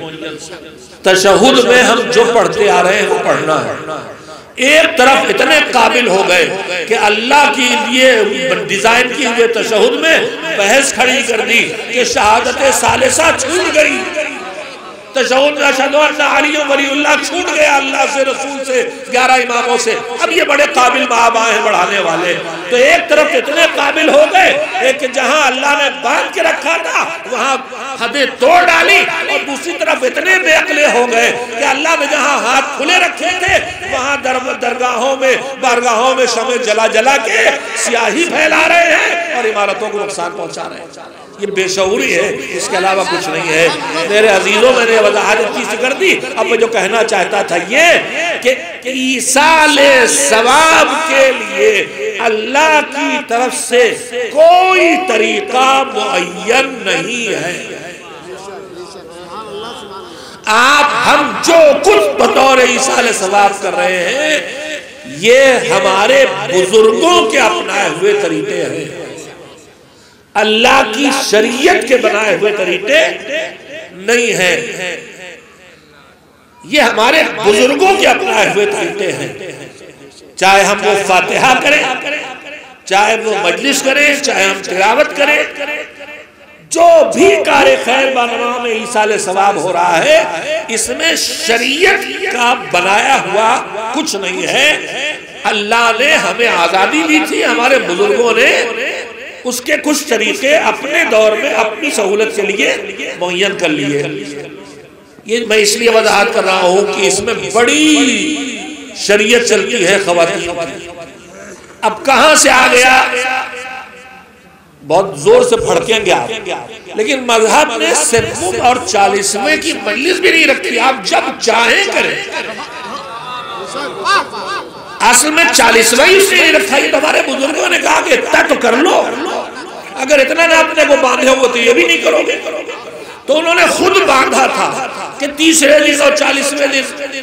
تشہد میں ہم جو پڑھتے آ رہے ہیں وہ پڑھنا ہے۔ ایک طرف اتنے قابل ہو گئے کہ اللہ کی لیے ڈیزائن کی ہوئے تشہد میں بحث کھڑی کر دی کہ شہادت ثالثہ چھوٹ گئی، تشہد میں اشہد ان علی ولی اللہ چھوٹ گیا اللہ سے، رسول سے، 11 اماموں سے۔ اب یہ بڑے قابل مآب آئے ہیں بڑھانے والے، تو ایک طرف اتنے قابل ہو گئے کہ جہاں اللہ نے باندھ کے رکھا تھا وہاں حدیں توڑ ڈالی، اور دوسری طرف اتنے بے عقلے ہو گئے کہ اللہ نے جہاں ہاتھ کھلے رکھے تھے وہاں درگاہوں میں بارگاہوں میں شمع جلا جلا کے سیاہی پھیلا رہے ہیں اور عمارتوں کو نقصان پہنچا رہے ہیں۔ یہ بے شعوری ہے، اس کے علاوہ کچھ نہیں ہے۔ میرے عزیزوں، میں نے وضاحت اتنی سی کر دی، اب میں جو کہنا چاہتا تھا یہ کہ ایصال ثواب کے لیے اللہ کی طرف سے کوئی طریقہ معین نہیں ہے۔ ہم جو کچھ بطور ایصال ثواب کر رہے ہیں یہ ہمارے بزرگوں کے اپنائے ہوئے طریقے ہیں، اللہ کی شریعت کے بنائے ہوئے طریقے نہیں ہیں، یہ ہمارے بزرگوں کے اپنائے ہوئے طریقے ہیں۔ چاہے ہم وہ فاتحہ کریں، چاہے وہ مجلس کریں، چاہے ہم تلاوت کریں، جو بھی کار خیر بانواں میں ایصال ثواب ہو رہا ہے اس میں شریعت کا بنایا ہوا کچھ نہیں ہے. اللہ نے ہمیں آزادی دی تھی، ہمارے بزرگوں نے اس کے کچھ طریقے اپنے دور میں اپنی سہولت کے لیے معین کر لیے. یہ میں اس لیے وضاحت کر رہا ہوں کہ اس میں بڑی شریعت چلتی ہے خواتین کی. اب کہاں سے آ گیا؟ بہت زور سے پھڑکیں گے آپ، لیکن مذہب نے 7 اور 40ویں کی مجلس بھی نہیں رکھی، آپ جب چاہیں کریں. اصل میں 40واں اس نے نہیں رکھا، یہ ہمارے بزرگوں نے کہا کہ اتنا تو کر لو، اگر اتنا نہ اپنے کو باندھے ہو تو یہ بھی نہیں کرو گے. تو انہوں نے خود باندھا تھا کہ 30ویں دن اور 40ویں دن.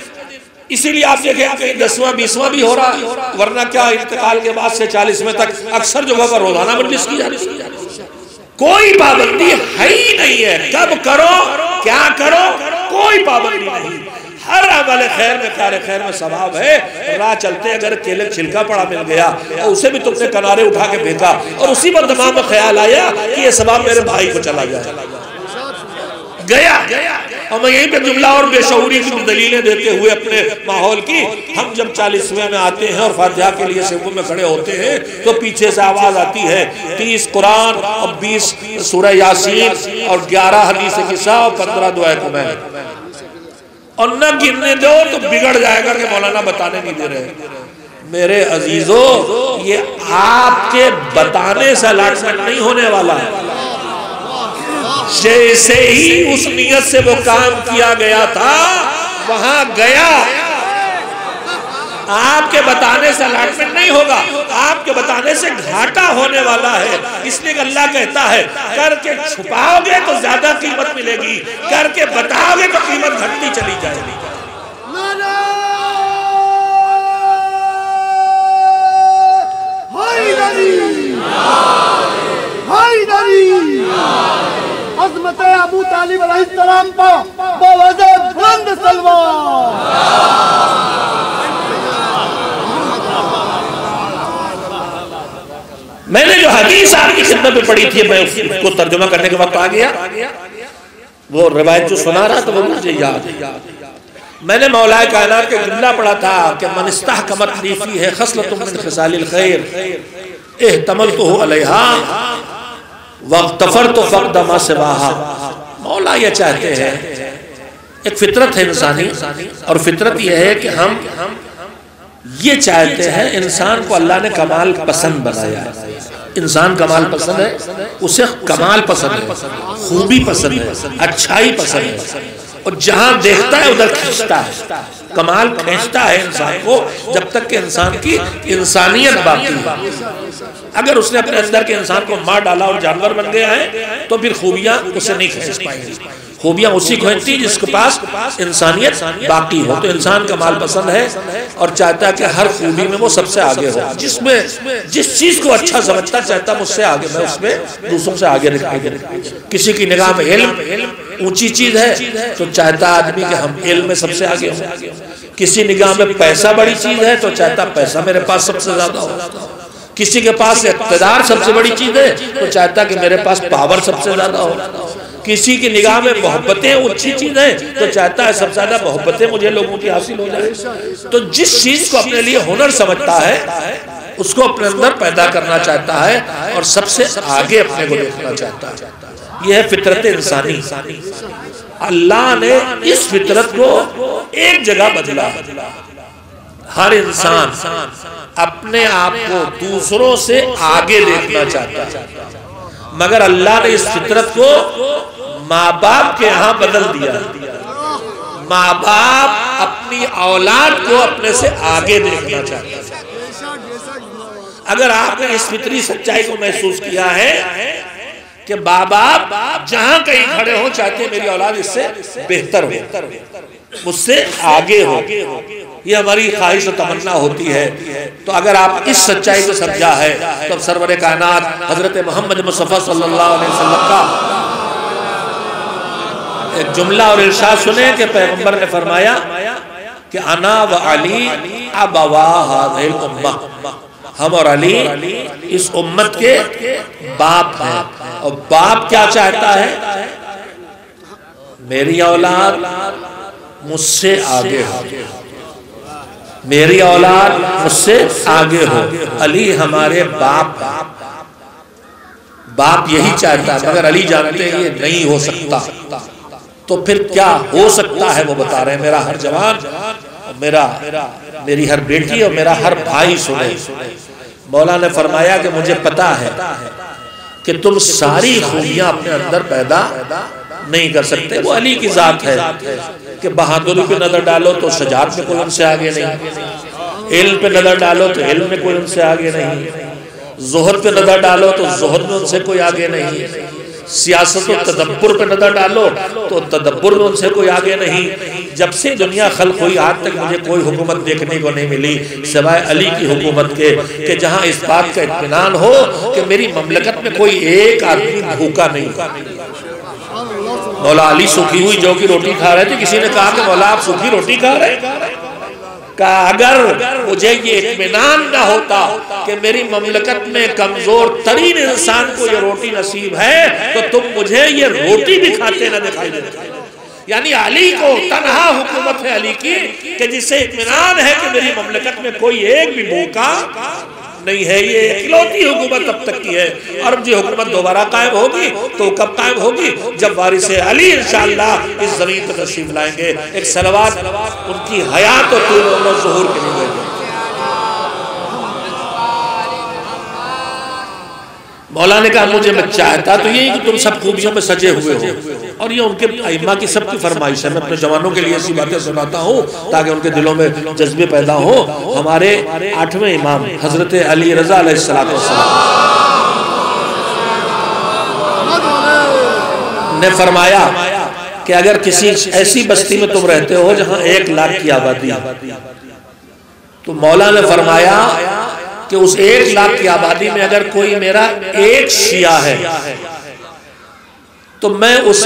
اسی لیے آپ دیکھیں کہ 10واں 20واں بھی ہو رہا ہے، ورنہ کیا انتقال کے بعد سے 40ویں تک اکثر جگہ پر روزانہ مجلس کی جاتی ہے. کوئی پابندی ہے ہی نہیں ہے، کب کرو کیا کرو کوئی پابندی نہیں. ہر عمل خیر میں کار خیر میں ثواب ہے. راہ چلتے اگر کیلے چھلکا پڑا مل گیا اور اسے بھی تم نے کنارے اٹھا کے پھینکا اور اسی پر دماغ میں خیال آیا کہ یہ ثواب میرے بھائی کو چلا جائے گیا. اور میں یہیں پہ جملہ اور بے شعوری کی دلیلیں دیتے ہوئے اپنے ماحول کی، ہم جب 40ویں میں آتے ہیں اور فاتحہ کے لیے صفوں میں کھڑے ہوتے ہیں تو پیچھے سے آواز آتی ہے 30 قرآن اور 20 سورہ یاسین اور 11 حدیث قصہ اور 15 دعائے کمین، اور نہ گننے دو تو بگڑ جائے گا کہ مولانا بتانے نہیں دے رہے. میرے عزیزو، یہ آپ کے بتانے سے الاٹمنٹ نہیں ہونے والا ہے. جیسے ہی اس نیت سے وہ کام کیا گیا تھا وہاں گیا. آپ کے بتانے سے الاٹمنٹ نہیں ہوگا، آپ کے بتانے سے گھاٹا ہونے والا ہے. اس لیے کہ اللہ کہتا ہے کر کے چھپاؤ گے تو زیادہ قیمت ملے گی، کر کے بتاؤ گے تو قیمت گھٹتی چلی جائے گی. عظمت ابو طالب علیہ السلام پر بوجہ بلند سلوات. میں نے جو حدیث آپ کی خدمت میں پڑھی تھی، میں اس کو ترجمہ کرنے کے وقت آ گیا، وہ روایت جو سنا رہا تو وہ مجھے یاد ہے. میں نے مولا کائنات کے جملہ پڑھا تھا کہ من استحکمت لی فیہ خصلۃ من خصال الخیر احتملتہ علیہا واغتفرت فقد ما سواہا. مولا یہ چاہتے ہیں، ایک فطرت ہے انسانی، اور فطرت یہ ہے کہ ہم یہ چاہتے ہیں، انسان کو اللہ نے کمال پسند بنایا ہے. انسان کمال پسند ہے، اسے کمال پسند ہے، خوبی پسند ہے، اچھائی پسند ہے، اور جہاں دیکھتا ہے ادھر کھینچتا ہے. کمال کھینچتا ہے انسان کو جب تک کہ انسان کی انسانیت باقی ہے. اگر اس نے اپنے اندر کے انسان کو مار ڈالا اور جانور بن گیا ہے تو پھر خوبیاں اسے نہیں کھینچ پائیں گی. خوبیاں اسی کھینچتی جس کے پاس انسانیت باقی ہو. تو انسان کمال پسند ہے اور چاہتا ہے کہ ہر خوبی میں وہ سب سے آگے ہو. جس چیز کو اچھا سمجھتا چاہتا مجھ سے آگے، میں اس میں دوسروں سے آگے دکھائی دے. کسی کی نگاہ میں علم اونچی چیز ہے تو چاہتا آدمی کہ ہم علم میں سب سے آگے ہوں. کسی نگاہ میں پیسہ بڑی چیز ہے تو چاہتا پیسہ میرے پاس سب سے زیادہ ہو. کسی کے پاس اقتدار سب سے بڑی چیز ہے تو چاہتا کہ میرے پاس پاور سب سے زیادہ ہو. کسی کی نگاہ میں محبتیں اچھی چیز ہیں تو چاہتا ہے سب سے زیادہ محبتیں مجھے لوگوں کی حاصل ہو جائے. تو جس چیز کو اپنے لیے ہنر سمجھتا ہے اس کو اپنے اندر پیدا کرنا چاہتا ہے اور سب سے آگے اپنے کو دیکھنا چاہتا ہے. یہ ہے فطرت انسانی. اللہ نے اس فطرت کو ایک جگہ بدلا. ہر انسان اپنے آپ کو دوسروں سے آگے دیکھنا چاہتا ہے، مگر اللہ نے اس فطرت کو ماں باپ کے یہاں بدل دیا. ماں باپ اپنی اولاد کو اپنے سے آگے دیکھنا چاہتا ہے. اگر آپ نے اس فطری سچائی کو محسوس کیا ہے کہ باپ جہاں کہیں کھڑے ہوں چاہتے ہیں میری اولاد اس سے بہتر ہو، مجھ سے آگے ہو، یہ ہماری خواہش و تمنا ہوتی ہے. تو اگر آپ اس سچائی کو سمجھا ہے تو اب سرور کائنات حضرت محمد مصطفیٰ صلی اللہ علیہ وسلم کا ایک جملہ اور ارشاد سنیں کہ پیغمبر نے فرمایا کہ انا و علی ابوا هذه الامہ. ہم اور علی اس امت کے باپ ہیں، اور باپ کیا چاہتا ہے؟ میری اولاد مجھ سے آگے ہو، میری اولاد مجھ سے آگے ہو۔ علی ہمارے باپ، باپ یہی چاہتا ہے، مگر علی جانتے ہیں یہ نہیں ہو سکتا، تو پھر کیا ہو سکتا ہے وہ بتا رہے ہیں۔ میرا ہر جوان، میری ہر بیٹی اور میرا ہر بھائی سنے، مولا نے فرمایا کہ مجھے پتا ہے کہ تم ساری خوبیاں اپنے اندر پیدا نہیں کر سکتے، وہ علی کی ذات ہے کہ بہادری پہ نظر ڈالو تو شجاعت میں کوئی ان سے آگے نہیں، علم پہ نظر ڈالو تو علم میں کوئی ان سے آگے نہیں، زہد پہ نظر ڈالو تو زہد میں ان سے کوئی آگے نہیں، سیاست و تدبر پہ نظر ڈالو تو تدبر میں ان سے کوئی آگے نہیں۔ جب سے دنیا خلق ہوئی آج تک مجھے کوئی حکومت دیکھنے کو نہیں ملی سوائے علی کی حکومت کے، کہ جہاں اس بات کا اطمینان ہو کہ میری مملکت میں کوئی ایک آدمی بھوکا نہیں۔ مولا علی سوکھی ہوئی جو کی روٹی کھا رہے تھے، کسی نے کہا کہ مولا آپ سوکھی روٹی کھا رہے ہیں؟ کہا اگر مجھے یہ اطمینان نہ ہوتا کہ میری مملکت میں کمزور ترین انسان کو یہ روٹی نصیب ہے تو تم مجھے یہ روٹی بھی کھاتے نہ دکھائی دیتے۔ یعنی علی کو تنہا حکومت ہے علی کی کہ جس سے اطمینان ہے کہ میری مملکت میں کوئی ایک بھی بھوکا نہیں ہے، یہ اکلوتی حکومت اب تک کی ہے، اور اب یہ حکومت دوبارہ قائم ہوگی تو کب قائم ہوگی؟ جب وارث علی انشاءاللہ اس زمین پر تشریف لائیں گے۔ ایک صلوات ان کی حیات اور طول عمر و ظہور کے لیے گئے۔ مولا نے کہا مجھے میں چاہتا تو یہی کہ تم سب خوبیوں میں سجے ہوئے ہو، اور یہ ان کے ائمہ کی سب کی فرمائش ہے۔ میں اپنے جوانوں کے لیے ایسی باتیں سناتا ہوں تاکہ ان کے دلوں میں جذبے پیدا ہوں۔ ہمارے 8ویں امام حضرت علی رضا علیہ السلام نے فرمایا کہ اگر کسی ایسی بستی میں تم رہتے ہو جہاں 1 لاکھ کی آبادی ہے، تو مولا نے فرمایا کہ اس 1 لاکھ کی آبادی میں اگر کوئی میرا ایک شیعہ ہے تو میں اس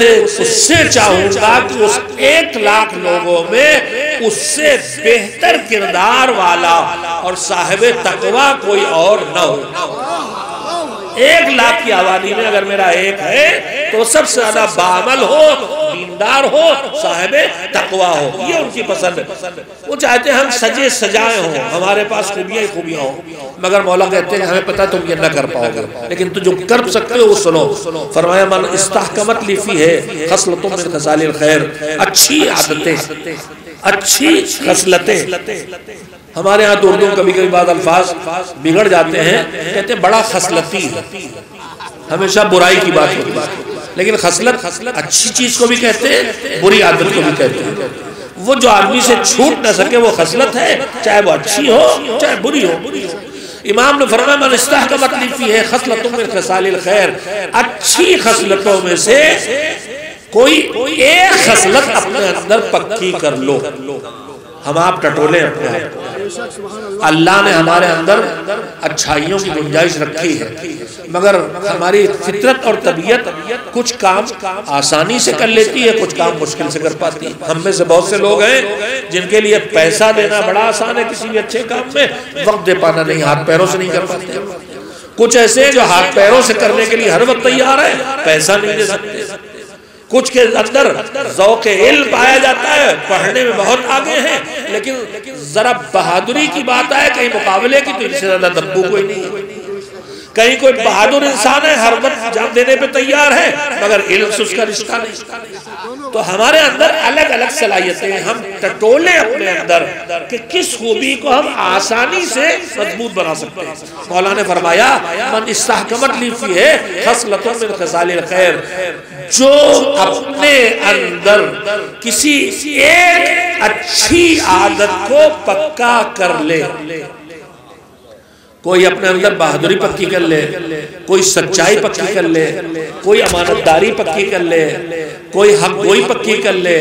سے چاہوں گا کہ اس 1 لاکھ لوگوں میں اس سے بہتر کردار والا اور صاحب تقوی کوئی اور نہ ہو۔ 1 لاکھ کی آبادی میں اگر میرا ایک ہے تو سب سے زیادہ بعمل ہو، دیندار ہو، صاحب تقوی ہو، یہ ان کی پسند ہے۔ وہ چاہتے ہیں ہم سجے سجائے ہوں، ہمارے پاس خوبیاں ہی خوبیاں ہوں، مگر مولا کہتے ہیں ہمیں پتہ تم یہ نہ کر پاؤ گے، لیکن تو جو کر سکتے ہو وہ سنو۔ فرمایا من استحکمت لی فی ہے خصلۃ من خصال الخیر، اچھی عادتیں، اچھی خصلتیں۔ ہمارے ہاں اردو کبھی کبھی بعض الفاظ بگڑ جاتے ہیں، کہتے ہیں بڑا خصلتی ہے، ہمیشہ برائی کی بات ہوتی ہے، لیکن خصلت اچھی چیز کو بھی کہتے ہیں، بری عادت کو بھی کہتے ہیں۔ وہ جو آدمی سے چھوٹ نہ سکے وہ خصلت ہے، چاہے وہ اچھی ہو چاہے بری ہو۔ امام نے فرمایا من استحکمت لی فی ہے خصلۃ من خصال الخیر، اچھی خصلتوں میں سے کوئی ایک خصلت اپنے اندر پکی کر لو۔ ہم آپ ٹٹولے اپنے آپ کو، اللہ نے ہمارے اندر اچھائیوں کی گنجائش رکھی ہے، مگر ہماری فطرت اور طبیعت کچھ کام آسانی سے کر لیتی ہے، کچھ کام مشکل سے کر پاتی ہے۔ ہم میں سے بہت سے لوگ ہیں جن کے لیے پیسہ دینا بڑا آسان ہے کسی بھی اچھے کام میں، وقت دے پانا نہیں، ہاتھ پیروں سے نہیں کر پاتے۔ کچھ ایسے ہیں جو ہاتھ پیروں سے کرنے کے لیے ہر وقت تیار ہے، پیسہ نہیں دے سکتے۔ کچھ کے اندر ذوق علم پایا جاتا ہے، پڑھنے میں بہت آگے ہیں، لیکن ذرا بہادری کی بات آئے کہیں مقابلے کی تو ان سے زیادہ دبو کوئی نہیں ہے۔ کہیں کوئی بہادر انسان ہے، ہر وقت جان دینے پہ تیار ہے، مگر علم سے اس کا رشتہ نہیں۔ تو ہمارے اندر الگ الگ صلاحیتیں، ہم ٹٹولے اپنے اندر کہ کس خوبی کو ہم آسانی سے مضبوط بنا سکتے ہیں۔ مولا نے فرمایا من استحکمت لی فی ہے خصلۃ من خصال الخیر، جو اپنے اندر کسی ایک اچھی عادت کو پکا کر لے، کوئی اپنے اندر بہادری پکی کر لے، کوئی سچائی پکی کر لے، کوئی امانتداری پکی کر لے، کوئی حق گوئی پکی کر لے،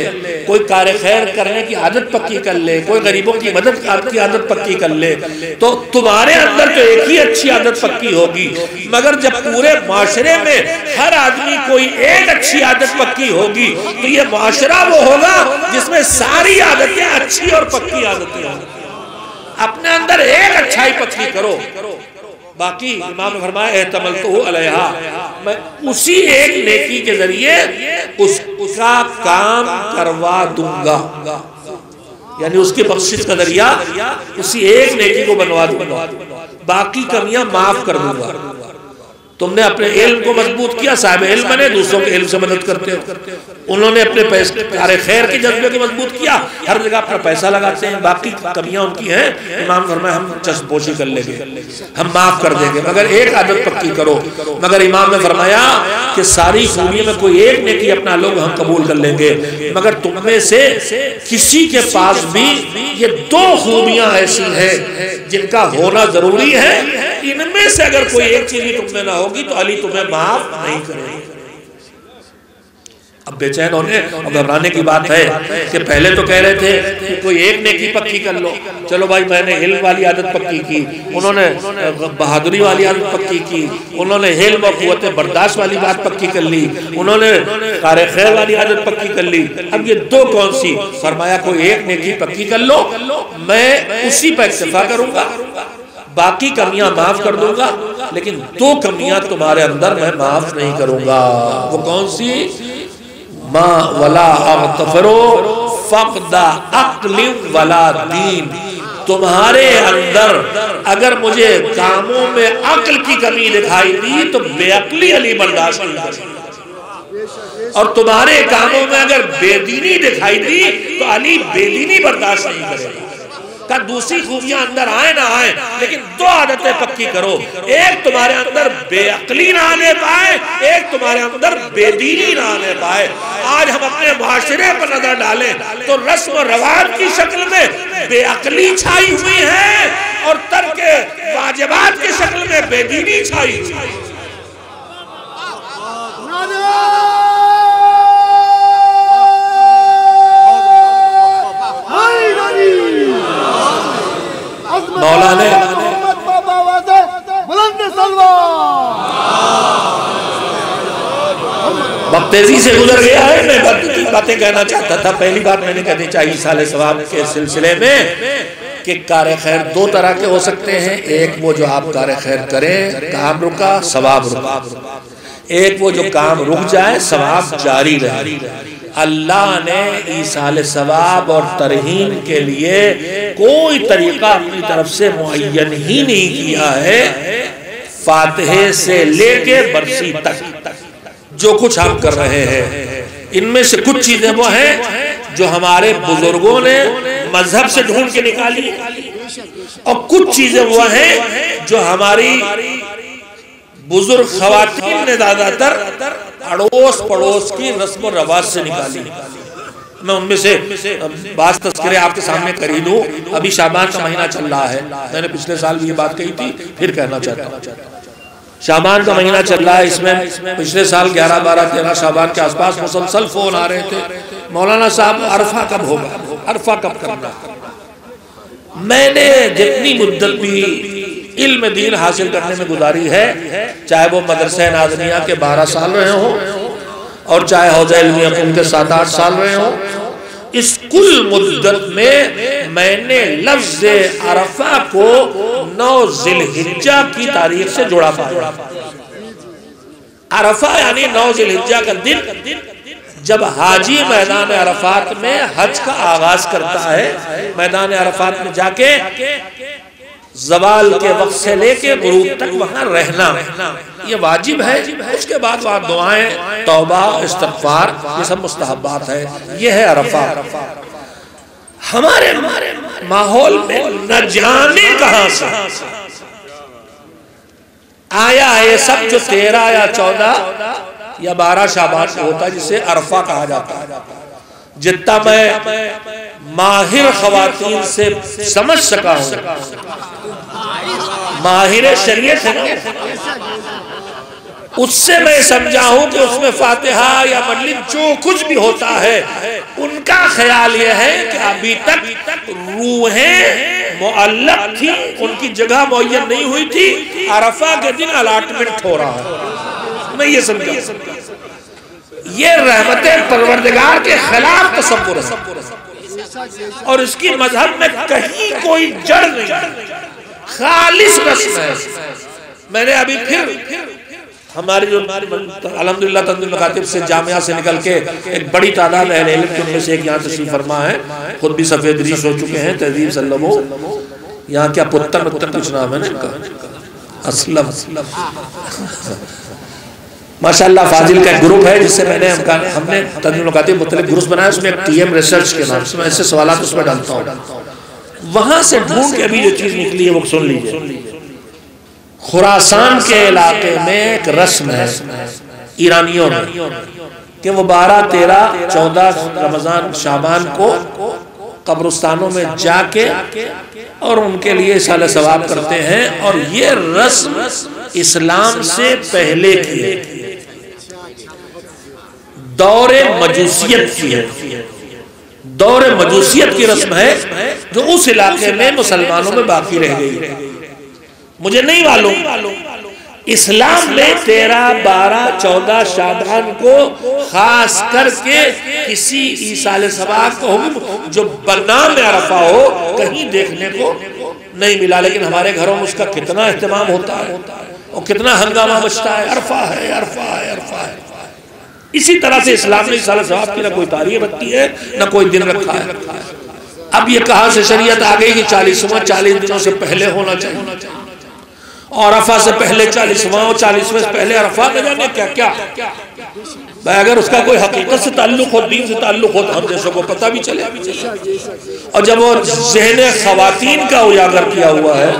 کوئی کار خیر کرنے کی عادت پکی کر لے، کوئی غریبوں کی مدد کی عادت پکی کر لے، تو تمہارے اندر تو ایک ہی اچھی عادت پکی ہوگی، مگر جب پورے معاشرے میں ہر آدمی کوئی ایک اچھی عادت پکی ہوگی تو یہ معاشرہ وہ ہوگا جس میں ساری عادتیں اچھی اور پکی عادتیں ہوں۔ اپنے اندر ایک اچھائی پکی کرو، باقی امام نے فرمایا احتملتہ علیہا، میں اسی ایک نیکی کے ذریعے اس کا کام کروا دوں گا، یعنی اس کی بخشش کا ذریعہ اسی ایک نیکی کو بنوا دوں گا، باقی کمیاں معاف کر دوں گا۔ تم نے اپنے علم کو مضبوط کیا، صاحب علم بنے، دوسروں کے علم سے مدد کرتے ہو۔ انہوں نے اپنے پیسے کار خیر کے جذبے کو مضبوط کیا، ہر جگہ اپنا پیسہ لگاتے ہیں، باقی کمیاں ان کی ہیں، امام فرمایا ہم چشم پوشی کر لیں گے، ہم معاف کر دیں گے، مگر ایک عادت پکی کرو۔ مگر امام نے فرمایا کہ ساری خوبیوں میں کوئی ایک نیکی اپنا لوگ ہم قبول کر لیں گے، مگر تم میں سے کسی کے پاس بھی یہ دو خوبیاں ایسی ہیں جن کا ہونا ضروری ہے، ان میں سے اگر کوئی ایک چیز بھی تم میں نہ ہوگی تو علی تمہیں معاف نہیں کرے گا۔ اب بے چین ہونے اور گھبرانے کی بات ہے کہ پہلے تو کہہ رہے تھے کہ کوئی ایک نیکی پکی کر لو، چلو بھائی میں نے علم والی عادت پکی کی، انہوں نے بہادری والی عادت پکی کی، انہوں نے حلم و قوت برداشت والی بات پکی کر لی، انہوں نے کار خیر والی عادت پکی کر لی، اب یہ دو کون سی؟ فرمایا کوئی ایک نیکی پکی کر لو، میں اسی پر اکتفا کروں گا، باقی کمیاں معاف کر دوں گا، لیکن دو کمیاں تمہارے اندر میں معاف نہیں کروں گا۔ وہ کون سی؟ ما ولا اغتفرو فقد عقل ولا دین، تمہارے اندر اگر مجھے کاموں میں عقل کی کمی دکھائی دی تو بے عقلی علی برداشت نہیں کرے، اور تمہارے کاموں میں اگر بے دینی دکھائی دی تو علی بے دینی برداشت نہیں کرے گا۔ کہ دوسری خوبیاں اندر آئیں نہ آئیں، لیکن دو عادتیں پکی کرو، ایک تمہارے اندر بے عقلی نہ آنے پائے، ایک تمہارے اندر بے دینی نہ آنے پائے۔ آج ہم اپنے معاشرے پر نظر ڈالیں تو رسم و رواج کی شکل میں بے عقلی چھائی ہوئی ہے، اور ترک واجبات کی شکل میں بے دینی چھائی ہوئی ہے۔ مولا نے وقت تیزی سے گزر گیا ہے، میں باتیں کہنا چاہتا تھا۔ پہلی بات میں نے کہنی چاہیے ایصال ثواب کے سلسلے میں کہ کار خیر دو طرح کے ہو سکتے ہیں، ایک وہ جو آپ کار خیر کریں کام رکا ثواب رکا، ایک وہ جو کام رک جائے ثواب جاری رہے۔ اللہ نے ایصال ثواب اور ترہیم کے لیے کوئی طریقہ اپنی طرف سے معین ہی نہیں کیا ہے۔ فاتحے سے لے کے برسی تک جو کچھ ہم کر رہے ہیں، ان میں سے کچھ چیزیں وہ ہیں جو ہمارے بزرگوں نے مذہب سے ڈھونڈ کے نکالی، اور کچھ چیزیں وہ ہیں جو ہماری بزرگ خواتین نے زیادہ تر اڑوس پڑوس کی رسم و رواج سے نکالی۔ میں ان میں سے بعض تذکرے آپ کے سامنے کر ہی دوں۔ ابھی شعبان کا مہینہ چل رہا ہے، میں نے پچھلے سال بھی یہ بات کہی تھی، پھر کہنا چاہتا ہوں۔ شعبان کا مہینہ چل رہا ہے، اس میں پچھلے سال 11، 12، 13 شعبان کے آس پاس مسلسل فون آ رہے تھے، مولانا صاحب عرفہ کب ہوگا، عرفہ کب کرنا۔ میں نے جتنی مدت بھی علم دین حاصل کرنے میں گزاری ہے، چاہے وہ مدرسہ نازنیہ کے 12 سال رہے ہوں اور چاہے حوزہ علمیہ قوم کے 7-8 سال رہے ہوں، اس کل مدت میں نے لفظ عرفہ کو 9 ذی الحجہ کی تاریخ سے جوڑا پایا۔ عرفہ یعنی 9 ذی الحجہ کا دن جب حاجی میدان عرفات میں حج کا آغاز کرتا ہے، میدان عرفات میں جا کے زوال کے وقت سے لے کے غروب تک وہاں رہنا یہ واجب ہے۔ اس کے بعد وہاں دعائیں، توبہ، استغفار، یہ سب مستحبات ہے۔ یہ ہے عرفہ۔ ہمارے ماحول میں نہ جانے کہاں سے آیا ہے یہ سب جو 13 یا 14 یا 12 شعبان کو ہوتا ہے، جسے عرفہ کہا جاتا ہے۔ جتنا میں ماہر خواتین سے سمجھ سکا ہوں، ماہر شریعت ہے، اس سے میں سمجھا ہوں کہ اس میں فاتحہ یا مجلس جو کچھ بھی ہوتا ہے، ان کا خیال یہ ہے کہ ابھی تک روحیں معلق تھی، ان کی جگہ معین نہیں ہوئی تھی، عرفہ کے دن الاٹمنٹ ہو رہا ہے۔ میں یہ سمجھا، یہ رحمت پروردگار کے خلاف تصور ہے۔ اور اس کی مذہب میں کہیں کوئی جڑ نہیں، خالص رسم ہے۔ میں نے ابھی پھر ہماری جو الحمدللہ تنظیم المکاتب سے جامعہ سے نکل کے ایک بڑی تعداد اہل علم کے ان میں سے ایک یہاں تشریف فرما ہے، خود بھی سفید ریش ہو چکے ہیں، تہذیب سلمو، یہاں کیا پتن کچھ نام ہے نا ان کا، اسلم، ماشاءاللہ فاضل کا ایک گروپ ہے جس سے ہم نے تنظیم المکاتب مختلف گروپ بنایا، اس میں ایک ٹی ایم ریسرچ کے نام سے میں ایسے سوالات اس میں ڈالتا ہوں، وہاں سے ڈھونڈ کے ابھی جو چیز نکلی ہے وہ سن لیجئے۔ خراسان کے علاقے میں ایک رسم ہے ایرانیوں میں کہ وہ 12، 13، 14 رمضان شعبان کو قبرستانوں میں جا کے اور ان کے لیے سال ثواب کرتے ہیں، اور یہ رسم اسلام سے پہلے کی ہے، دور مجوسیت کی ہے، دور مجوسیت کی رسم ہے جو اس علاقے میں مسلمانوں میں باقی رہ گئی۔ مجھے نہیں معلوم اسلام میں 13، 12، 14 شعبان کو خاص کر کے کسی ایصال ثواب کو جو بنام عرفہ ہو کہیں دیکھنے کو نہیں ملا، لیکن ہمارے گھروں میں اس کا کتنا اہتمام ہوتا ہے اور کتنا ہنگامہ مچتا ہے، عرفہ ہے، عرفہ ہے، عرفہ ہے۔ اسی طرح سے اسلام نے ایصال ثواب کی نہ کوئی تاریخ رکھی ہے نہ کوئی دن رکھا ہے۔ اب یہ کہاں سے شریعت آ گئی کہ 40واں 40 دنوں سے پہلے ہونا چاہیے، اور عرفہ سے پہلے 40واں، 40ویں سے پہلے عرفہ نہ جانے کیا کیا۔ بھائی اگر اس کا کوئی حقیقت سے تعلق ہو، دین سے تعلق ہو تو ہم جیسوں کو پتہ بھی چلے، اور جب وہ ذہن خواتین کا اجاگر کیا ہوا ہے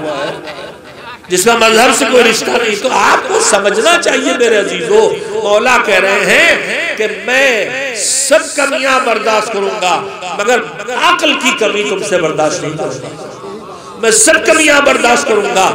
جس کا مذہب سے کوئی رشتہ نہیں، تو آپ کو سمجھنا چاہیے میرے عزیزو، مولا کہہ رہے ہیں کہ میں سب کمیاں برداشت کروں گا مگر عقل کی کمی تم سے برداشت نہیں کروں گا، میں سب کمیاں برداشت کروں گا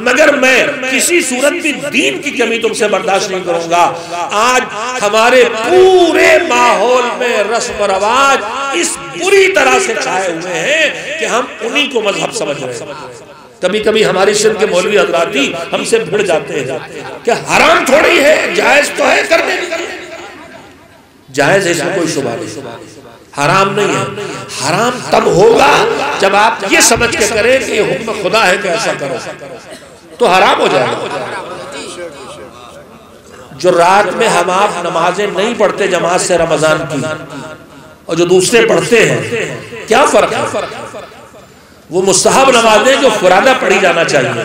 مگر میں کسی صورت بھی دین کی کمی تم سے برداشت نہیں کروں گا۔ آج ہمارے پورے ماحول میں رسم و رواج اس بری طرح سے چھائے ہوئے ہیں کہ ہم انہی کو مذہب سمجھ رہے ہیں۔ کبھی کبھی ہماری سندھ کے مولوی حضرات ہی ہم سے بھڑ جاتے ہیں کہ حرام تھوڑی ہے، جائز تو ہے، کرنے جائز ہے، اس میں کوئی شبہ نہیں، حرام نہیں ہے۔ حرام تب ہوگا جب آپ یہ سمجھ کے کریں کہ یہ حکم خدا ہے کہ ایسا کرو تو حرام ہو جائے گا۔ جو رات میں ہم آپ نمازیں نہیں پڑھتے جماعت سے رمضان کی اور جو دوسرے پڑھتے ہیں، کیا فرق ہے؟ وہ مستحب نمازیں جو فرادہ پڑھی جانا چاہیے،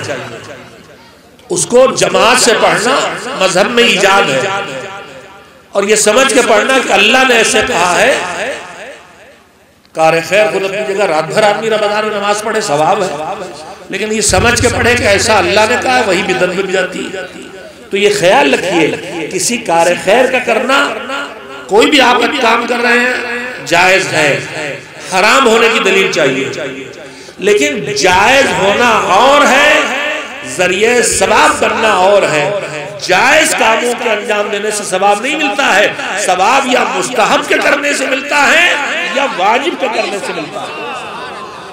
اس کو جماعت سے پڑھنا مذہب میں ایجاد ہے، اور یہ سمجھ کے پڑھنا کہ اللہ نے ایسے کہا ہے۔ کار خیر خود اپنی جگہ رات بھر آدمی رمضان میں نماز پڑھے ثواب ہے، لیکن یہ سمجھ کے پڑھے کہ ایسا اللہ نے کہا ہے، وہی بدعت بن جاتی ہے۔ تو یہ خیال رکھیے کسی کار خیر کا کرنا، کوئی بھی آپ کام کر رہے ہیں جائز ہے، حرام ہونے کی دلیل چاہیے، لیکن جائز ہونا اور ہے، ذریعہ ثواب بننا اور ہے۔ جائز کاموں کے انجام دینے سے ثواب نہیں ملتا ہے، ثواب یا مستحب کے کرنے سے ملتا ہے یا واجب کے کرنے سے ملتا ہے۔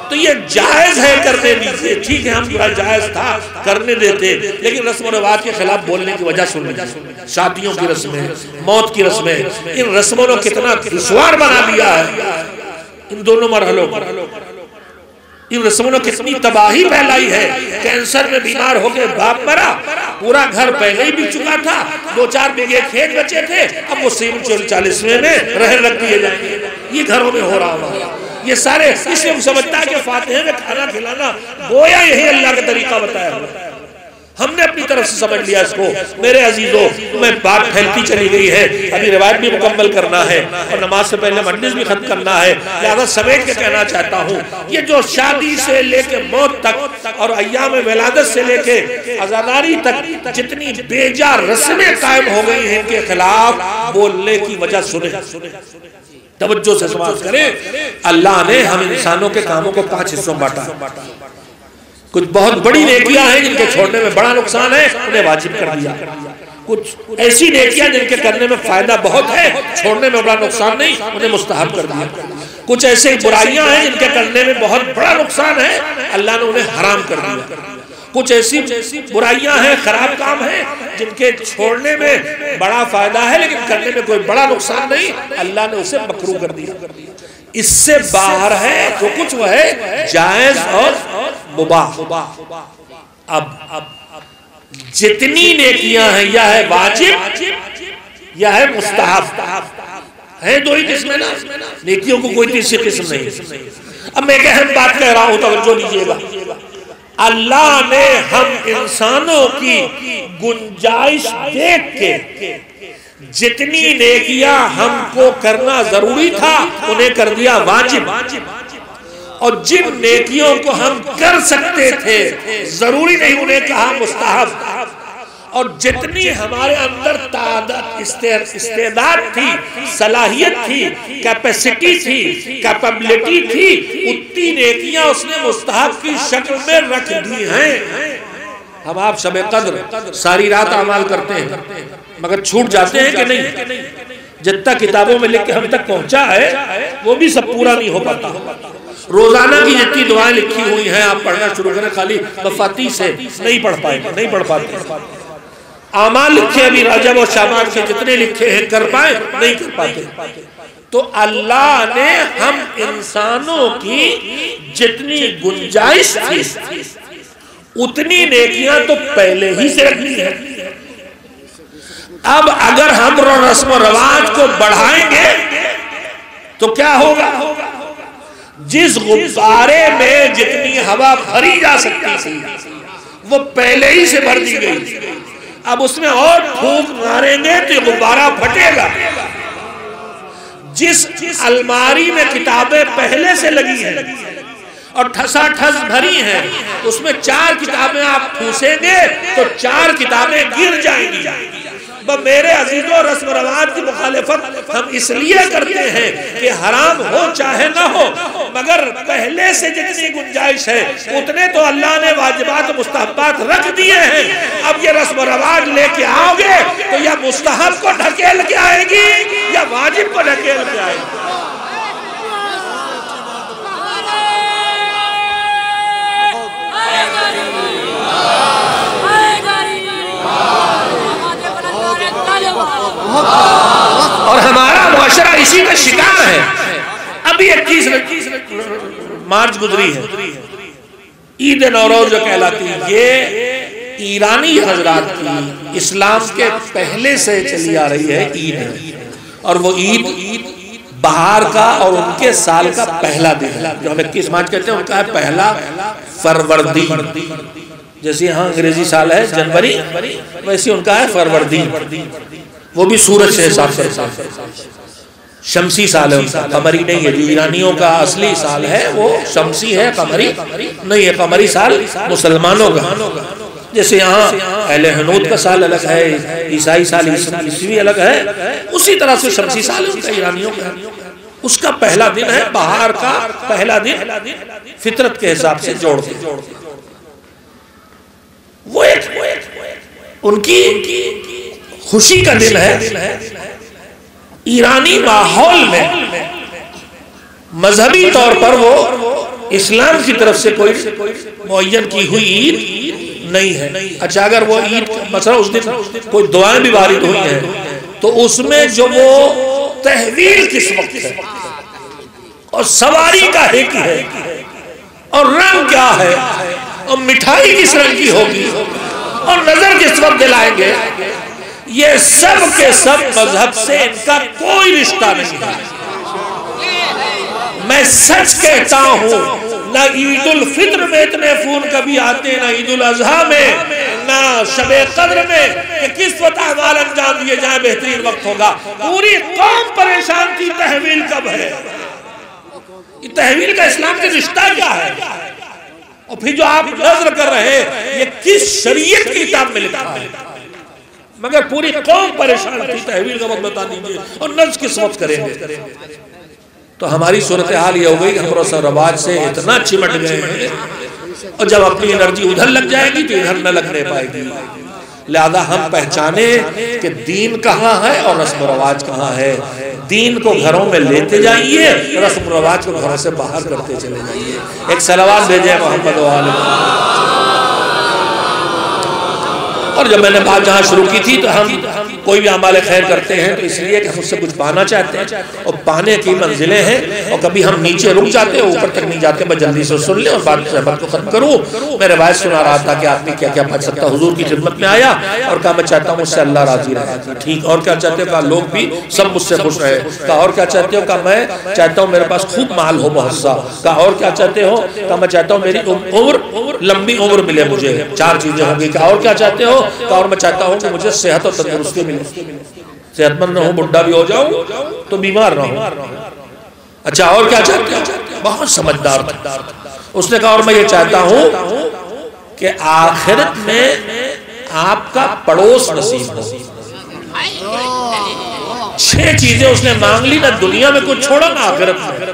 تو یہ جائز ہے، کرنے دیجئے، ٹھیک ہے، ہم پورا جائز تھا کرنے دیتے، لیکن رسم و رواج کے خلاف بولنے کی وجہ سن لیجئے۔ شادیوں کی رسمیں، موت کی رسمیں، ان رسموں نے کتنا دشوار بنا دیا ہے ان دونوں مرحلوں پر۔ ان رسموں نے کتنی تباہی پھیلائی ہے۔ کینسر میں بیمار ہو کے باپ مرا، پورا گھر پہلے ہی بک چکا تھا، 2-4 بیگھے کھیت بچے تھے، اب وہ 40ویں میں رہن رکھ دیے جائیں گے۔ یہ گھروں میں ہو رہا ہوا، یہ سارے اس لیے سمجھتا ہے کہ فاتحے میں کھانا کھلانا گویا یہی اللہ کا طریقہ بتایا ہوا۔ ہم نے اپنی طرف سے سمجھ لیا اس کو۔ میرے عزیزوں، میں بات پھیلتی چلی گئی ہے، ابھی روایت بھی مکمل کرنا ہے اور نماز سے پہلے مجلس بھی ختم کرنا ہے، لہذا سمیٹ کے کہنا چاہتا ہوں، یہ جو شادی سے لے کے موت تک اور ایام ولادت سے لے کے عزاداری تک جتنی بیجا رسمیں قائم ہو گئی ہیں ان کے خلاف بولنے کی وجہ سنیں، توجہ سے سماعت کریں۔ اللہ نے ہم انسانوں کے کاموں کو 5 حصوں بانٹا۔ کچھ بہت بڑی نیکیاں ہیں جن کے چھوڑنے میں بڑا نقصان ہے، انہیں واجب کر دیا۔ کچھ ایسی نیکیاں جن کے کرنے میں فائدہ بہت ہے، چھوڑنے میں بڑا نقصان نہیں، انہیں مستحب کر دیا۔ کچھ ایسے برائیاں ہیں جن کے کرنے میں بہت بڑا نقصان ہے، اللہ نے انہیں حرام کر دیا۔ کچھ ایسی برائیاں ہیں، خراب کام ہیں جن کے چھوڑنے میں بڑا فائدہ ہے لیکن کرنے میں کوئی بڑا نقصان نہیں، اللہ نے اسے مکروہ کر دیا۔ اس سے باہر ہے جو کچھ وہ ہے جائز اور مباح. اب جتنی نیکیاں ہیں یا ہے واجب یا ہے مستحب ہے، دو ہی قسم ہے نا، نیکیوں کو کوئی تیسری قسم نہیں. اب میں ایک اہم بات کہہ رہا ہوں، توجہ دیجیے گا. اللہ نے ہم انسانوں کی گنجائش دیکھ کے جتنی نیکیاں ہم کو کرنا ضروری تھا انہیں کر دیا واجب، اور جن نیکیوں کو ہم کر سکتے تھے ضروری نہیں انہیں کہا مستحب. اور جتنی ہمارے اندر استعداد تھی، صلاحیت تھی، کیپیسٹی تھی، کیپیبلٹی تھی، اتنی نیکیاں اس نے مستحب کی شکل میں رکھ دی ہیں. ہم آپ شب قدر ساری رات اعمال کرتے ہیں مگر چھوٹ جاتے ہیں کہ نہیں؟ جتنا کتابوں میں لکھ کے ہم تک پہنچا ہے وہ بھی سب پورا نہیں ہو پاتا. روزانہ کی جتنی دعائیں لکھی ہوئی ہیں آپ پڑھنا شروع کریں، خالی مفاتیح سے نہیں پڑھ پائیں گے، نہیں پڑھ پاتے. اعمال لکھے ابھی رجب اور شعبان کے جتنے لکھے ہیں کر پائیں نہیں کر پاتے. تو اللہ نے ہم انسانوں کی جتنی گنجائش تھی اتنی نیکیاں تو پہلے ہی سے رکھی ہے. اب اگر ہم رسم و رواج کو بڑھائیں گے تو کیا ہوگا؟ جس غبارے میں جتنی ہوا بھری جا سکتی تھی وہ پہلے ہی سے بھر دی گئی. اب اس میں اور پھونک ماریں گے تو یہ غبارہ پھٹے گا. جس الماری میں کتابیں پہلے سے لگی ہیں اور ٹھسا ٹھس بھری ہیں اس میں 4 کتابیں آپ پھونسیں گے تو 4 کتابیں گر جائیں گی. میرے عزیزوں، رسم و رواج کی مخالفت ہم اس لیے کرتے ہیں کہ حرام ہو چاہے نہ ہو مگر پہلے سے جتنی گنجائش ہے اتنے تو اللہ نے واجبات و مستحبات رکھ دیے ہیں. اب یہ رسم و رواج لے کے آؤ گے تو یا مستحب کو ڈھکیل کے آئے گی یا واجب کو ڈھکیل کے آئے گی. اور ہمارا معاشرہ اسی کا شکار ہے. ابھی ایک چیز مارچ گزری ہے، عید نوروز جو کہلاتی ہے، یہ ایرانی حضرات کی اسلام کے پہلے سے چلی آ رہی ہے عید ہے. اور وہ عید بہار کا اور ان کے سال کا پہلا دن ہے. جو ہم 21 مارچ کہتے ہیں ان کا ہے پہلا فروردین. جیسے یہاں انگریزی سال ہے جنوری، ویسے ان کا ہے فروردین. وہ بھی سورج سے حساب کرتا ہے، شمسی سال ہے ان کا، قمری نہیں ہے. جو ایرانیوں کا اصلی سال ہے وہ شمسی ہے، قمری نہیں ہے. قمری سال مسلمانوں کا. جیسے یہاں اہل ہنود کا سال الگ ہے، عیسائی سال عیسوی الگ ہے، اسی طرح سے شمسی سال ان کا ایرانیوں کا. اس کا پہلا دن ہے بہار کا پہلا دن، فطرت کے حساب سے جوڑ کے. وہ ان کی خوشی کا دن ہے. ایرانی ماحول میں مذہبی طور پر وہ اسلام کی طرف سے کوئی معین کی ہوئی عید نہیں ہے. اچھا اگر وہ عید مثلا اس دن کوئی دعائیں بھی وارد ہوئی ہیں تو اس میں جو وہ تحویل کس وقت ہے اور سواری کا حق ہے اور رنگ کیا ہے اور مٹھائی کس رنگ کی ہوگی اور نظر کس وقت دلائیں گے، یہ سب کے سب مذہب سے ان کا کوئی رشتہ نہیں ہے. میں سچ کہتا ہوں نہ عید الفطر میں اتنے فون کبھی آتے، نہ عید الاضحیٰ میں، نہ شب قدر میں کہ کس وقت اعمال انجام دیے جائیں بہترین وقت ہوگا. پوری قوم پریشان تھی تحویل کب ہے، یہ تحویل کا اسلام کے رشتہ کیا ہے. اور پھر جو آپ نظر کر رہے ہیں یہ کس شریعت کی کتاب میں لکھا ہے، مگر پوری قوم پریشان تھی. تحویل کا وقت بتا دیجئے اور نظر کس وقت کریں گے. تو ہماری صورتحال یہ ہو گئی کہ ہم رسم و رواج سے اتنا چمٹ گئے ہیں اور جب اپنی انرجی ادھر لگ جائے گی تو ادھر نہ لگنے پائے گی. لہذا ہم پہچانیں کہ دین کہاں ہے اور رسم و رواج کہاں ہے. دین کو گھروں میں لیتے جائیے، رسم و رواج کو گھروں سے باہر کرتے چلے جائیے. ایک صلوات بھیجیں محمد و آل محمد. اور جب میں نے بات جہاں شروع کی تھی تو ہم کوئی بھی اعمال خیر کرتے ہیں تو اس لیے کہ ہم اس سے کچھ پانا چاہتے ہیں اور پانے کی منزلیں ہیں، اور کبھی ہم نیچے رک جاتے ہیں، اوپر تک نہیں جاتے۔ میں جلدی سے سن لیں اور بات کو ختم کروں۔ میں روایت سنا رہا تھا کہ آدمی کیا کیا پڑھ سکتا۔ حضور کی خدمت میں آیا اور کہا میں چاہتا ہوں مجھ سے اللہ راضی رہے۔ ٹھیک، اور کیا چاہتے ہو؟ کہا لوگ بھی سب مجھ سے خوش رہے۔ کہا اور کیا چاہتے ہو؟ کہا میں چاہتا ہوں میرے پاس خوب مال ہو بہت سا۔ کہا اور کیا چاہتے ہو؟ کہا میں چاہتا ہوں میری عمر لمبی عمر ملے مجھے، 4 چیزیں ہوں گی۔ کہا اور کیا چاہتے ہو؟ کہا اور میں چاہتا ہوں کہ مجھے صحت اور تندرستی ملے، صحت مند نہ ہوں، بڈھا بھی ہو جاؤں تو بیمار نہ ہوں۔ اچھا اور کیا چاہتے ہو؟ بہت سمجھدار تھا۔ اس نے کہا اور میں یہ چاہتا ہوں کہ آخرت میں آپ کا پڑوس نصیب ہو۔ 6 چیزیں اس نے مانگ لی، نہ دنیا میں کچھ چھوڑا نہ آخرت میں۔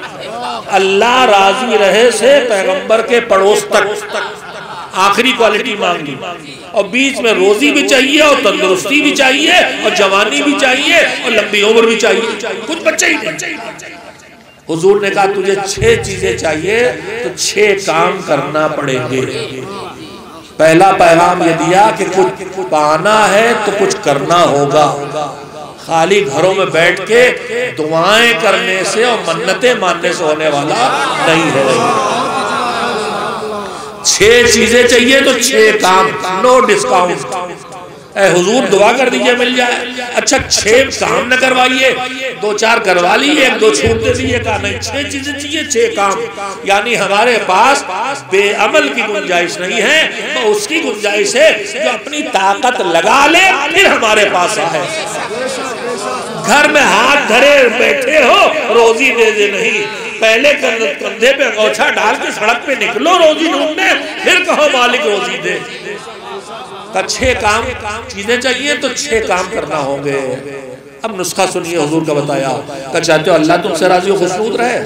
اللہ راضی رہے سے پیغمبر کے پڑوس تک آخری کوالٹی مانگ لی، اور بیچ میں روزی بھی چاہیے اور تندرستی بھی چاہیے اور جوانی بھی چاہیے اور لمبی عمر بھی چاہیے، کچھ بچہ ہی نہیں۔ حضور نے کہا تجھے 6 چیزیں چاہیے تو 6 کام کرنا پڑیں گے۔ پہلا پیغام یہ دیا کہ کچھ پانا ہے تو کچھ کرنا ہوگا، خالی گھروں میں بیٹھ کے دعائیں کرنے سے اور منتیں ماننے سے ہونے والا نہیں ہے۔ 6 چیزیں چاہیے تو 6 کام، نو ڈسکاؤنٹ۔ اے حضور دعا کر دیجئے مل جائے۔ اچھا 6 کام نہ کروائیے، 2-4 کروا لیے، 1-2 چھوٹ دے دیئے۔ کہا نہیں 6 چیزیں چاہیے، 6 کام۔ یعنی ہمارے پاس بے عمل کی گنجائش نہیں ہے، وہ اس کی گنجائش ہے جو اپنی طاقت لگا لے پھر ہمارے پاس آئے۔ گھر میں ہاتھ دھرے بیٹھے ہو روزی دے دے نہیں، پہلے کندھے پہ انگوچھا ڈال کے سڑک پہ نکلو روزی ڈھونڈنے، پھر کہو مالک روزی دے۔ 6 کام چیزیں چاہیے تو 6 کام کرنا ہوں گے۔ اب نسخہ سنیے حضور کا بتایا کہ چاہتے ہو اللہ تم سے راضی و خوشنود رہے،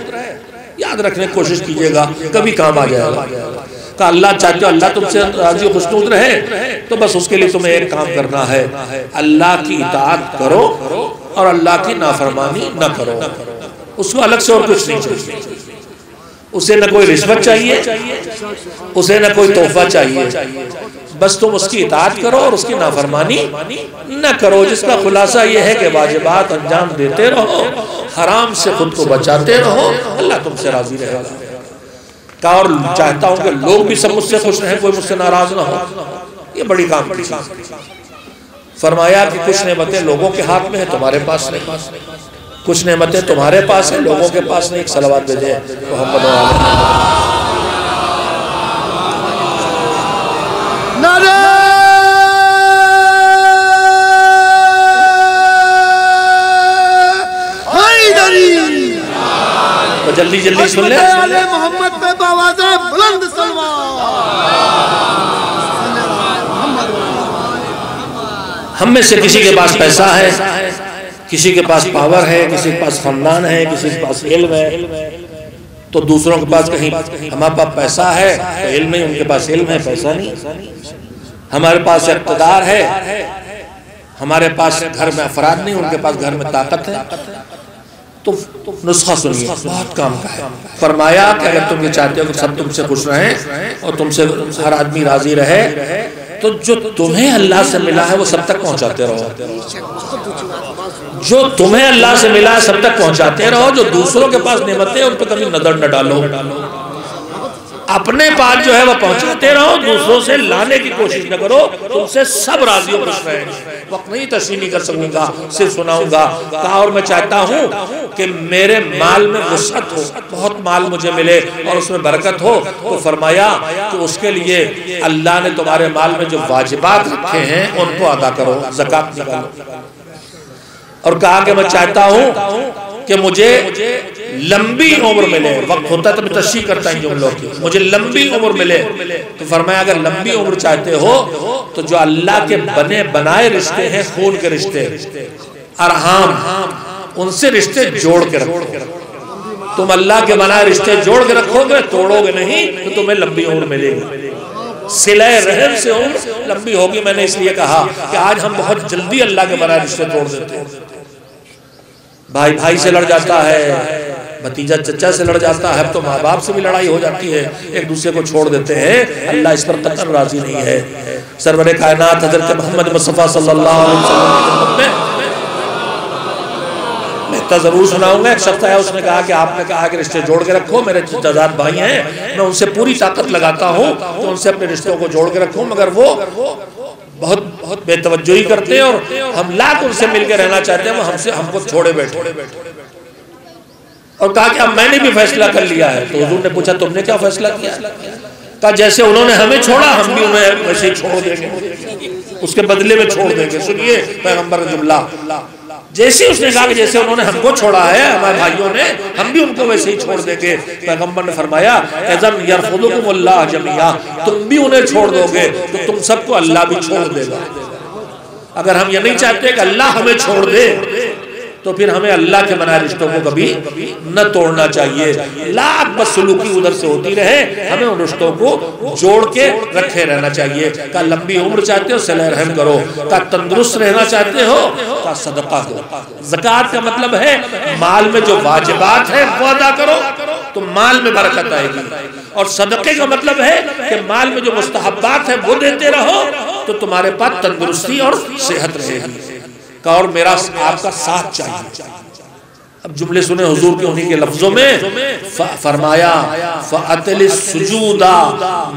یاد رکھنے کی کوشش کیجئے گا کبھی کام آ جائے گا۔ کہ اللہ چاہتے ہو اللہ تم سے راضی و خوشنود رہے تو بس اس کے لیے تمہیں ایک کام کرنا ہے، اللہ کی اطاعت کرو اور اللہ کی نافرمانی نہ کرو۔ اس کو الگ سے اور کچھ نہیں چاہیے، اسے نہ کوئی رشوت چاہیے، اسے نہ کوئی تحفہ چاہیے، بس تم اس کی اطاعت کرو اور اس کی نافرمانی نہ کرو، جس کا خلاصہ یہ ہے کہ واجبات انجام دیتے رہو، حرام سے خود کو بچاتے رہو، اللہ تم سے راضی رہے گا۔ کہا اور چاہتا ہوں کہ لوگ بھی سب مجھ سے خوش رہیں، کوئی مجھ سے ناراض نہ ہو، یہ بڑی کام کی چیز۔ فرمایا کہ کچھ نعمتیں لوگوں کے ہاتھ میں ہیں تمہارے پاس نہیں، کچھ نعمتیں تمہارے پاس ہیں لوگوں کے پاس نہیں۔ ایک صلوات بھیجیں محمد و آلہ۔ نعرہ حیدری، تو جلدی جلدی سن لیں۔ محمد پہ باواز بلند سلوات۔ ہم میں سے کسی کے پاس پیسہ ہے، کسی کے پاس پاور ہے، کسی کے پاس خاندان ہے، کسی کے پاس علم ہے، تو دوسروں کے پاس کہیں ہمارے پاس پیسہ ہے تو علم نہیں، ان کے پاس علم ہے پیسہ نہیں۔ ہمارے پاس اقتدار ہے، ہمارے پاس گھر میں افراد نہیں، ان کے پاس گھر میں طاقت ہے۔ تو نسخہ سنیے، بہت کام کا ہے۔ فرمایا کہ اگر تم یہ چاہتے ہو کہ سب تم سے خوش رہیں اور تم سے ہر آدمی راضی رہے تو جو تمہیں اللہ سے ملا ہے وہ سب تک پہنچاتے رہو، جو تمہیں اللہ سے ملا ہے سب تک پہنچاتے رہو، جو دوسروں کے پاس نعمتیں ان پہ کبھی نظر نہ ڈالو، اپنے پاس جو ہے وہ پہنچاتے رہو، دوسروں سے لانے کی کوشش نہ کرو، تم سے سب راضی و خوش رہیں۔ وقت نہیں تشریح نہیں کر سکوں گا، صرف سناؤں گا۔ کہا اور میں چاہتا ہوں کہ میرے مال میں وسعت ہو، بہت مال مجھے ملے اور اس میں برکت ہو۔ تو فرمایا کہ اس کے لیے اللہ نے تمہارے مال میں جو واجبات رکھے ہیں ان کو ادا کرو، زکوٰۃ نکالو۔ اور کہا کہ میں چاہتا ہوں کہ مجھے لمبی عمر ملے، وقت ہوتا ہے تو میں تشریح کرتا ہوں جملوں کی، مجھے لمبی عمر ملے۔ تو فرمایا اگر لمبی عمر چاہتے ہو تو جو اللہ کے بنے بنائے رشتے ہیں، خون کے رشتے، ارحام، ان سے رشتے جوڑ کے رکھو۔ تم اللہ کے بنائے رشتے جوڑ کے رکھو گے، توڑو گے نہیں تو تمہیں لمبی عمر ملے گی۔ صلہ رحم سے عمر لمبی ہوگی۔ میں نے اس لیے کہا کہ آج ہم بہت جلدی اللہ کے بنائے رشتے توڑ دیتے ہیں۔ بھائی بھائی سے لڑ جاتا ہے، بھتیجا چچا سے لڑ جاتا ہے، اب تو ماں باپ سے بھی لڑائی ہو جاتی ہے، ایک دوسرے کو چھوڑ دیتے ہیں۔ اللہ اس پر قطعاً راضی نہیں ہے۔ سرور کائنات حضرت محمد مصطفیٰ صلی اللہ علیہ وسلم کی خدمت میں میں ضرور سناؤں گا. ایک شخص آیا, اس نے کہا کہ آپ نے کہا کہ رشتے جوڑ کے رکھو, میرے تعداد بھائی ہیں, میں ان سے پوری طاقت لگاتا ہوں تو ان سے اپنے رشتوں کو جوڑ کے رکھوں, مگر وہ بہت بے توجہی کرتے ہیں اور ہم لاکھ ان سے مل کے رہنا چاہتے ہیں, وہ ہم کو چھوڑے بیٹھے. اور کہا کہ اب میں نے بھی فیصلہ کر لیا ہے. تو حضور نے پوچھا تم نے کیا فیصلہ کیا؟ کہا جیسے انہوں نے ہمیں چھوڑا ہم بھی انہیں ویسے ہی چھوڑ دیں گے, اس کے بدلے میں چھوڑ دیں گے. سنیے پیغمبر جملہ, جیسے اس نے کہا کہ جیسے انہوں نے ہم کو چھوڑا ہے ہمارے بھائیوں نے, ہم بھی ان کو ویسے ہی چھوڑ دیں گے. پیغمبر نے فرمایا اذن یرفضکم اللہ جميعا, تم بھی انہیں چھوڑ دو گے تو تم سب کو اللہ بھی چھوڑ دے گا. اگر ہم یہ نہیں چاہتے کہ اللہ ہمیں چھوڑ دے تو پھر ہمیں اللہ کے بنائے رشتوں کو کبھی نہ توڑنا چاہیے. لاکھ بس سلوکی ادھر سے ہوتی رہے, ہمیں ان رشتوں کو جوڑ کے رکھے رہنا چاہیے. کہا لمبی عمر چاہتے ہو صلہ رحم کرو, کہا تندرست رہنا چاہتے ہو کہا صدقہ دو. زکوٰۃ کا مطلب ہے مال میں جو واجبات ہیں وہ ادا کرو تو مال میں برکت آئے گی, اور صدقے کا مطلب ہے کہ مال میں جو مستحبات ہیں وہ دیتے رہو تو تمہارے پاس تندرستی اور صحت رہے گی. اور میرا آپ کا ساتھ چاہیے. اب جملے سنیں حضور کے انہی کے لفظوں میں, فرمایا فَأَتِلِ السُّجُودَ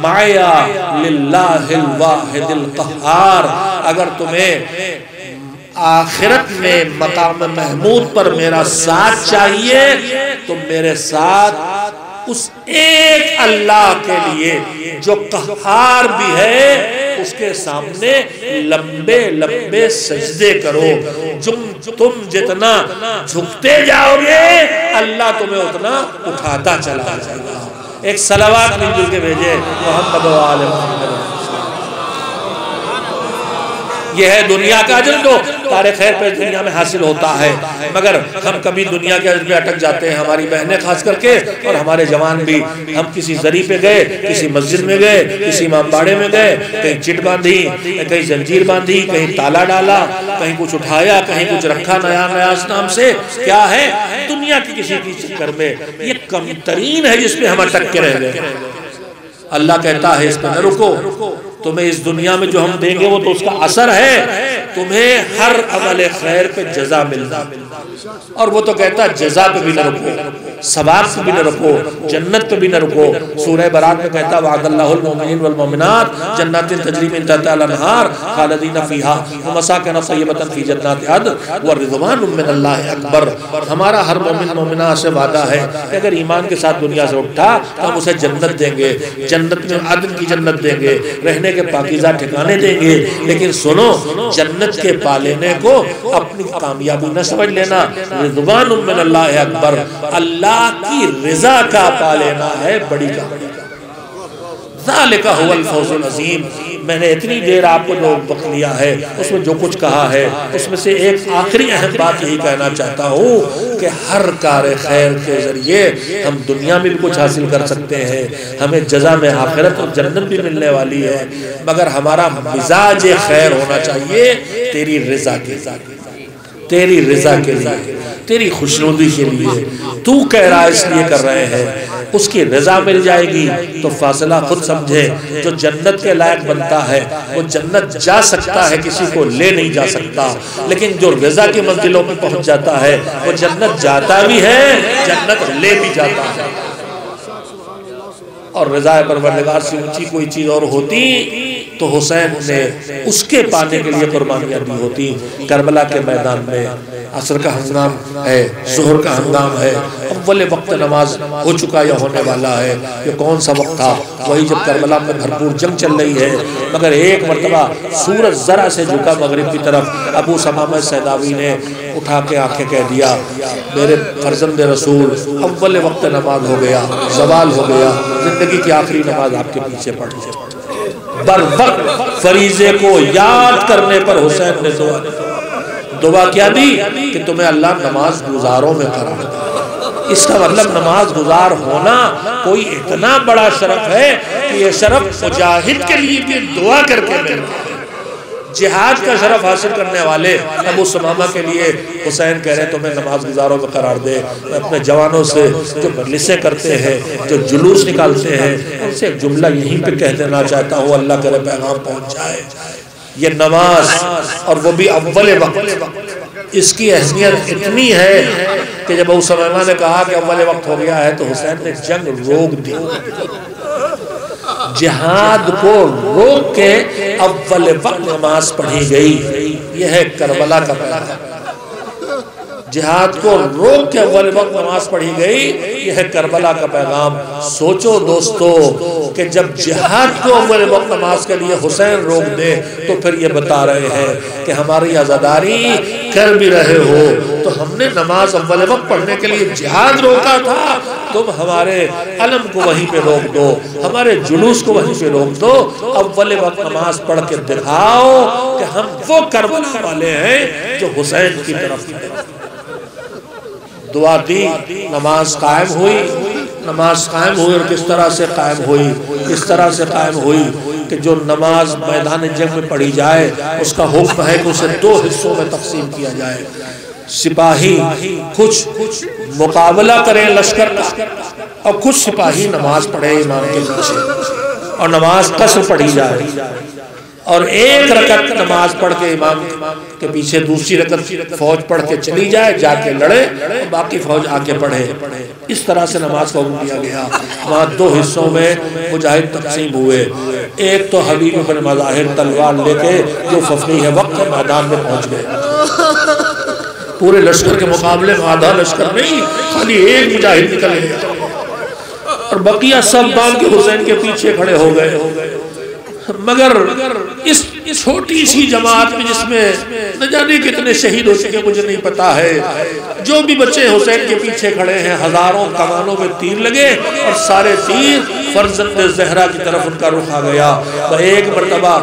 مَعَيَا لِلَّهِ الْوَاحِدِ الْقَحَّارِ, اگر تمہیں آخرت میں مقام محمود پر میرا ساتھ چاہیے تو میرے ساتھ اس ایک اللہ کے لیے جو قہار بھی ہے اس کے سامنے لمبے لمبے سجدے کرو. تم جتنا جھکتے جاؤ گے اللہ تمہیں اتنا اٹھاتا چلا جائے گا. ایک صلوات مل جل کے بھیجے محمد و آل محمد. یہ ہے دنیا کا اجر جو تارے خیر پہ دنیا میں حاصل ہوتا ہے, مگر ہم کبھی دنیا کے اجر پہ اٹک جاتے ہیں. ہماری بہنیں خاص کر کے اور ہمارے جوان بھی, ہم کسی زری پہ گئے, کسی مسجد میں گئے, کسی امام باڑے میں گئے, کہیں چٹ باندھی, کہیں زنجیر باندھی, کہیں تالا ڈالا, کہیں کچھ اٹھایا, کہیں کچھ رکھا نیا نیا اس نام سے. کیا ہے دنیا کی کسی کی چکر میں, یہ کم ترین ہے جس پہ ہم اٹک کے رہ گئے. اللہ کہتا ہے اس پہ نہ رکو, تمہیں اس دنیا میں جو ہم دیں گے وہ تو اس کا اثر ہے, تمہیں ہر عمل خیر پہ جزا ملنا. اور وہ تو کہتا ہے جزا پہ بھی نہ رکو, ثواب پہ بھی نہ رکو, جنت پہ بھی نہ رکو. سورہ برات میں کہتا وعد اللہ المؤمنین والمؤمنات جنات تجری من تحتہا الانہار خالدین فیہا ومساکن طیبۃ فی جنات عدن ورضوان من اللہ اکبر. ہمارا ہر مومن مومنہ سے وعدہ ہے کہ اگر ایمان کے ساتھ دنیا سے اٹھا تو ہم اسے جنت دیں گے, جنت میں عدن کی جنت دیں گے, رہنے کے پاکیزہ ٹھکانے دیں گے. لیکن سنو, جنت کے پا لینے کو اپنی کامیابی نہ سمجھ لینا. رضوان من اللہ اکبر, اللہ کی رضا کا پا لینا ہے بڑی کامیابی. ذالک هو الفوز العظیم. میں نے اتنی دیر آپ کو جو وقت لیا ہے اس میں جو کچھ کہا ہے اس میں سے ایک آخری اہم بات یہی کہنا چاہتا ہوں کہ ہر کار خیر کے ذریعے ہم دنیا میں بھی کچھ حاصل کر سکتے ہیں, ہمیں جزا میں آخرت اور جنت بھی ملنے والی ہے, مگر ہمارا مزاج خیر ہونا چاہیے تیری رضا کے لیے, تیری رضا کے لیے, تیری خوشنودی کے لیے. تو کہہ رہا اس لیے کر رہے ہیں, اس کی رضا مل جائے گی تو فاصلہ خود سمجھے. جو جنت کے لائق بنتا ہے وہ جنت جا سکتا ہے, کسی کو لے نہیں جا سکتا. لیکن جو رضا کی منزلوں میں پہنچ جاتا ہے وہ جنت جاتا بھی ہے, جنت لے بھی جاتا ہے. اور رضا پروردگار سے اونچی کوئی چیز اور ہوتی تو حسین نے اس کے پانے کے لیے قربانیاں دی ہوتی. کربلا کے میدان میں عصر کا ہنگام ہے, ظہر کا ہنگام ہے, اول وقت نماز ہو چکا یا ہونے والا ہے. یہ کون سا وقت تھا؟ وہی جب کربلا میں بھرپور جنگ چل رہی ہے. مگر ایک مرتبہ سورج ذرا سے جھکا مغرب کی طرف, ابو ثمامہ سیداوی نے اٹھا کے آنکھیں کہہ دیا میرے فرزند رسول اول وقت نماز ہو گیا, زوال ہو گیا, زندگی کی آخری نماز آپ کے پیچھے پڑھ لی. بر وقت فریضے کو یاد کرنے پر حسین نے دعا کیا دی کہ تمہیں اللہ نماز گزاروں میں قرار دے. اس کا مطلب نماز گزار ہونا کوئی اتنا بڑا شرف ہے کہ یہ شرف مجاہد کے لیے بھی دعا کر کے ملتا ہے. جہاد کا شرف حاصل کرنے والے ابو ثمامہ کے لیے حسین کہہ رہے تو میں نماز گزاروں میں قرار دے. میں اپنے جوانوں سے جو مجلسیں کرتے ہیں, جو جلوس نکالتے ہیں, ان سے ایک جملہ یہیں پہ کہہ دینا چاہتا ہوں, اللہ کرے پیغام پہنچ جائے. یہ نماز اور وہ بھی اول وقت, اس کی اہمیت اتنی ہے کہ جب ابو سلیمان نے کہا کہ اول وقت ہو گیا ہے تو حسین نے جنگ روک دی. جہاد کو روک کے اول وقت نماز پڑھی گئی. یہ ہے کربلا کا پیغام. جہاد کو روک کے اول وقت نماز پڑھی گئی, یہ ہے کربلا کا پیغام. سوچو دوستو کہ جب جہاد کو اول وقت نماز کے لیے حسین روک دے تو پھر یہ بتا رہے ہیں کہ ہماری عزاداری کر بھی رہے ہو تو ہم نے نماز اول وقت پڑھنے کے لیے جہاد روکا تھا, تم ہمارے علم کو وہیں پہ روک دو, ہمارے جلوس کو وہیں پہ روک دو. اول وقت نماز پڑھ کے دکھاؤ کہ ہم وہ کربلا والے ہیں جو حسین کی طرف ہیں. دعا دی, نماز قائم ہوئی. نماز قائم ہوئی اور کس طرح سے قائم ہوئی؟ اس طرح سے قائم ہوئی کہ جو نماز میدان جنگ میں پڑھی جائے اس کا حکم ہے کہ اسے 2 حصوں میں تقسیم کیا جائے. سپاہی کچھ مقابلہ کریں لشکر کا اور کچھ سپاہی نماز پڑھے امام کے پیچھے اور نماز قصر پڑھی جائے, اور 1 رکعت نماز پڑھ کے امام کے پیچھے دوسری رکعت فوج پڑھ کے چلی جائے, جا کے لڑے اور باقی فوج آ کے پڑھے. اس طرح سے نماز کو حکم دیا گیا. وہاں 2 حصوں میں مجاہد تقسیم ہوئے. ایک تو حبیب بن مظاہر تلوار لے کے جو ففنی ہے وقت میدان میں پہنچ گئے. پورے لشکر کے مقابلے میں آدھا لشکر نہیں, خالی ایک مجاہد نکل گیا اور بقیہ سب باندھ کے حسین کے پیچھے کھڑے ہو گئے. مگر اس چھوٹی سی جماعت میں جس میں نہ جانے کتنے شہید ہو چکے مجھے نہیں پتا ہے, جو بھی بچے حسین کے پیچھے کھڑے ہیں ہزاروں کمانوں میں تیر لگے اور سارے تیر فرزند زہرا کی طرف ان کا رخ آ گیا. وہ ایک مرتبہ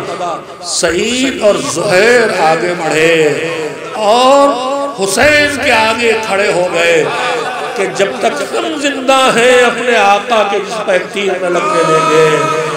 سعید اور زہیر آگے بڑھے اور حسین کے آگے کھڑے ہو گئے کہ جب تک ہم زندہ ہیں اپنے آقا کے جس پر تیر نہ لگنے دیں گے.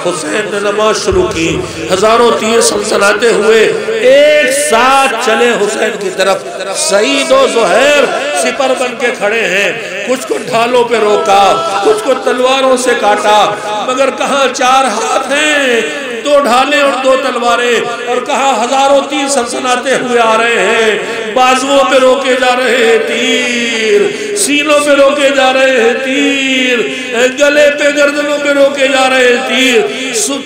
حسین نے نماز شروع کی, ہزاروں تیر سنسناتے ہوئے ایک ساتھ چلے حسین کی طرف. سعید و زہیر سپر بن کے کھڑے ہیں, کچھ کو ڈھالوں پہ روکا, کچھ کو تلواروں سے کاٹا, مگر کہاں 4 ہاتھ ہیں, 2 ڈھالیں اور 2 تلواریں, اور کہاں ہزاروں تیر سنسناتے ہوئے آ رہے ہیں. بازوؤں پہ روکے جا رہے ہیں تیر, سینوں پہ روکے جا رہے ہیں تیر, گلے پہ گردنوں پہ روکے جا رہے ہیں تیر.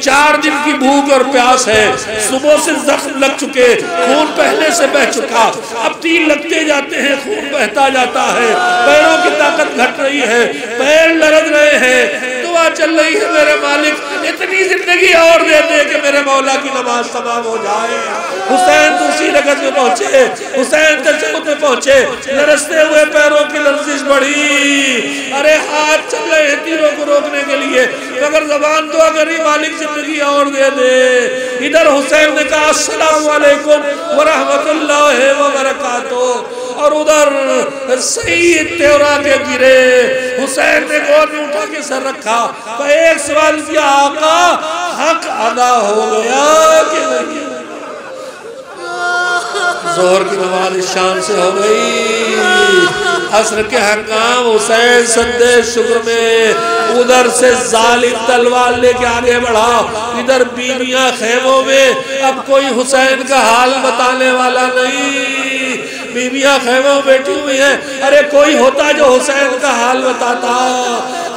4 دن کی بھوک اور پیاس ہے, صبح سے زخم لگ چکے, خون پہلے سے بہ چکا, اب تیر لگتے جاتے ہیں, خون بہتا جاتا ہے, پیروں کی طاقت گھٹ رہی ہے, پیر لرز رہے ہیں. دعا چل رہی ہے میرے مالک اتنی زندگی اور دے دے کہ میرے مولا کی نماز تمام ہو جائے. حسین دوسری رکعت میں پہنچے, حسین تشہد میں پہنچے, لرزتے ہوئے پیروں کی لرزش بڑھی. ارے ہاتھ چل رہے ہیں تیروں کو روکنے کے لیے, مگر زبان دعا کری مالک زندگی اور دے دے. ادھر حسین نے کہا السلام علیکم ورحمت اللہ وبرکاتہ, اور ادھر سعید تیورا کے گرے. حسین نے گود میں اٹھا کے سر رکھا تو ایک سوال کیا, آقا حق ادا ہو گیا کہ نہیں؟ ظہر کی نماز شام سے ہو گئی, عصر کے حکام حسین سجدے شکر میں, ادھر سے ظالم تلوار لے کے آگے بڑھا, ادھر بیویاں خیموں میں, اب کوئی حسین کا حال بتانے والا نہیں, بیویاں خیموں بیٹھی ہوئی ہیں. ارے کوئی ہوتا جو حسین کا حال بتاتا.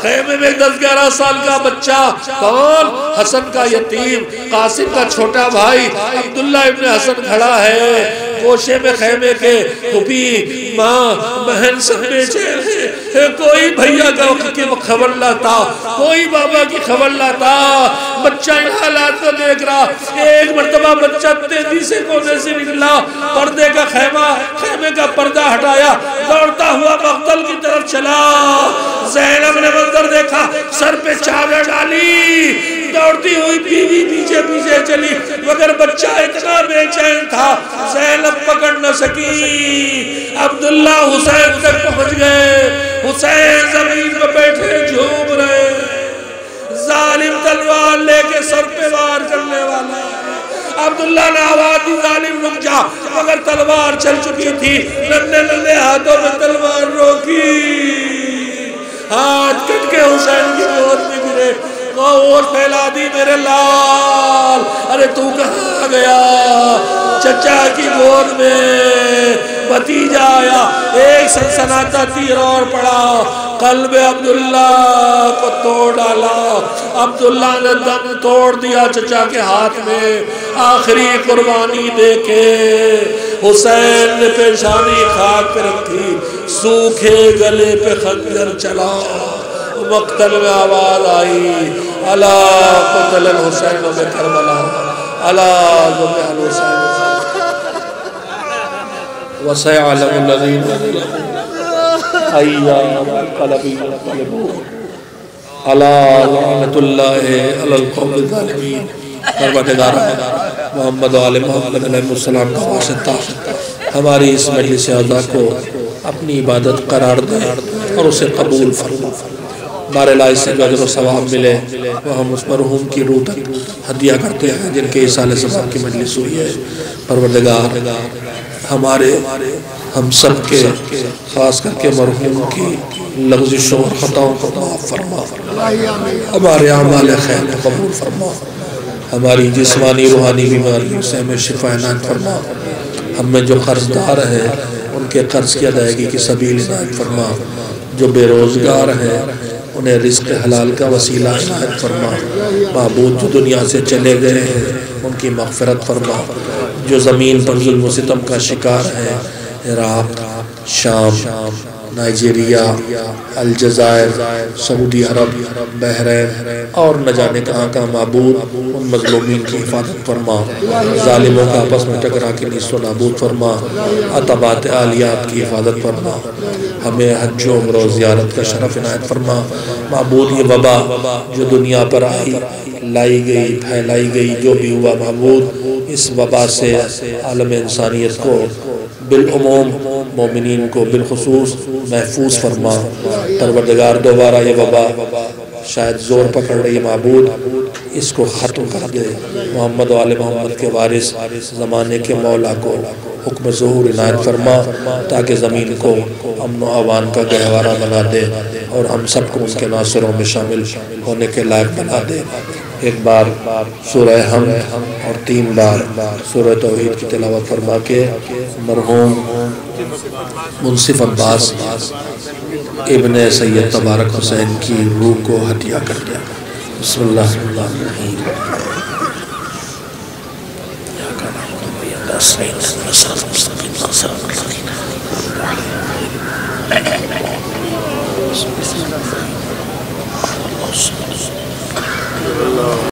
خیمے میں 10-11 سال کا بچہ, کون؟ حسن کا یتیم, قاسم کا چھوٹا بھائی عبداللہ ابن حسن کھڑا ہے. گوشے میں خیمے کے پھوپھی ماں بہن سب بیچے ہیں, کوئی بھیا کی خبر لاتا, کوئی بابا کی خبر لاتا. بچہ ان حالات کو دیکھ رہا. ایک مرتبہ بچہ تیزی سے کونے سے نکلا, پردے کا خیمے کا پردہ ہٹایا, دوڑتا ہوا مقتل کی طرف چلا. زینب نے منظر دیکھا, سر پہ چادر ڈالی, دوڑتی ہوئی بیوی پیچھے پیچھے چلی, مگر بچہ اتنا بے چین تھا زینب پکڑ نہ سکی. عبداللہ حسین تک پہنچ گئے. حسین زمین پہ بیٹھے جھوم رہے, ظالم تلوار لے کے سر پہ وار کرنے والا. عبداللہ نے آواز دی ظالم رک جا، مگر تلوار چل چکی تھی، ننھے ہاتھوں میں تلوار روکی، ہاتھ کٹ کے حسین کی گود میں گرے، گود پھیلا دی میرے لال، ارے تو کہاں گیا؟ چچا کی گود میں بھتیجا آیا، ایک سنسناتا تیر اور پڑا، قلب عبداللہ کو توڑ ڈالا، عبداللہ نے دم توڑ دیا چچا کے ہاتھ میں، آخری قربانی دے کے حسین نے پیشانی خاک پہ رکھی، سوکھے گلے پہ خنجر چلا، مقتل میں آواز آئی، الا قتل الحسین بکربلا، الا ذبح الحسین وسيعلم الذين أيام القلب ينقلبون ألا لعنة الله على القوم الظالمين۔ پروردگار محمد و آل محمد علیہ السلام کا واسطہ ہماری اس مجلس اعزا کو اپنی عبادت قرار دے اور اسے قبول فرما، بار الہی سے جو اجر و ثواب ملے وہ ہم اس مرحوم کی روح تک ہدیہ کرتے ہیں جن کے اصال ثواب کی مجلس ہوئی ہے۔ پروردگار ہمارے ہم سب کے خاص کر کے مرحوم کی لغزشوں اور خطاؤں کو معاف فرما، ہمارے اعمال خیر کو قبول فرما، ہماری جسمانی روحانی بیماریوں سے ہمیں شفا عنایت فرما، ہم میں جو قرض دار ہیں ان کے قرض کی ادائیگی کی سبیل عنایت فرما، جو بے روزگار ہیں انہیں رزق حلال کا وسیلہ عنایت فرما، معبود جو دنیا سے چلے گئے ہیں ان کی مغفرت فرما، جو زمین پر ظلم و ستم کا شکار ہے، عراق، شام، نائجیریا، الجزائر، سعودی عرب، بحرین اور نہ جانے کہاں کا معبود ان مظلومین کی حفاظت فرما، ظالموں کا آپس میں ٹکرا کے نیست و نابود فرما، عطبات عالیات کی حفاظت فرما، ہمیں حج و عمرہ و زیارت کا شرف عنایت فرما، معبود یہ وبا جو دنیا پر آئی، لائی گئی، پھیلائی گئی، جو بھی ہوا معبود اس وبا سے عالم انسانیت کو بالعموم مومنین کو بالخصوص محفوظ فرما۔ پروردگار دوبارہ یہ وبا شاید زور پکڑ رہی معبود اس کو ختم کر دے، محمد و آل محمد کے وارث زمانے کے مولا کو حکم ظہور عنایت فرما تاکہ زمین کو امن و امان کا گہوارہ بنا دے اور ہم سب کو ان کے ناصروں میں شامل ہونے کے لائق بنا دے۔ ایک بار سورہ حمد اور 3 بار سورہ توحید کی تلاوت فرما کے مرحوم منصف عباس ابن سید تبارک حسین کی روح کو ہدیہ کر دیا۔ بسم اللہ الرحمن الرحیم۔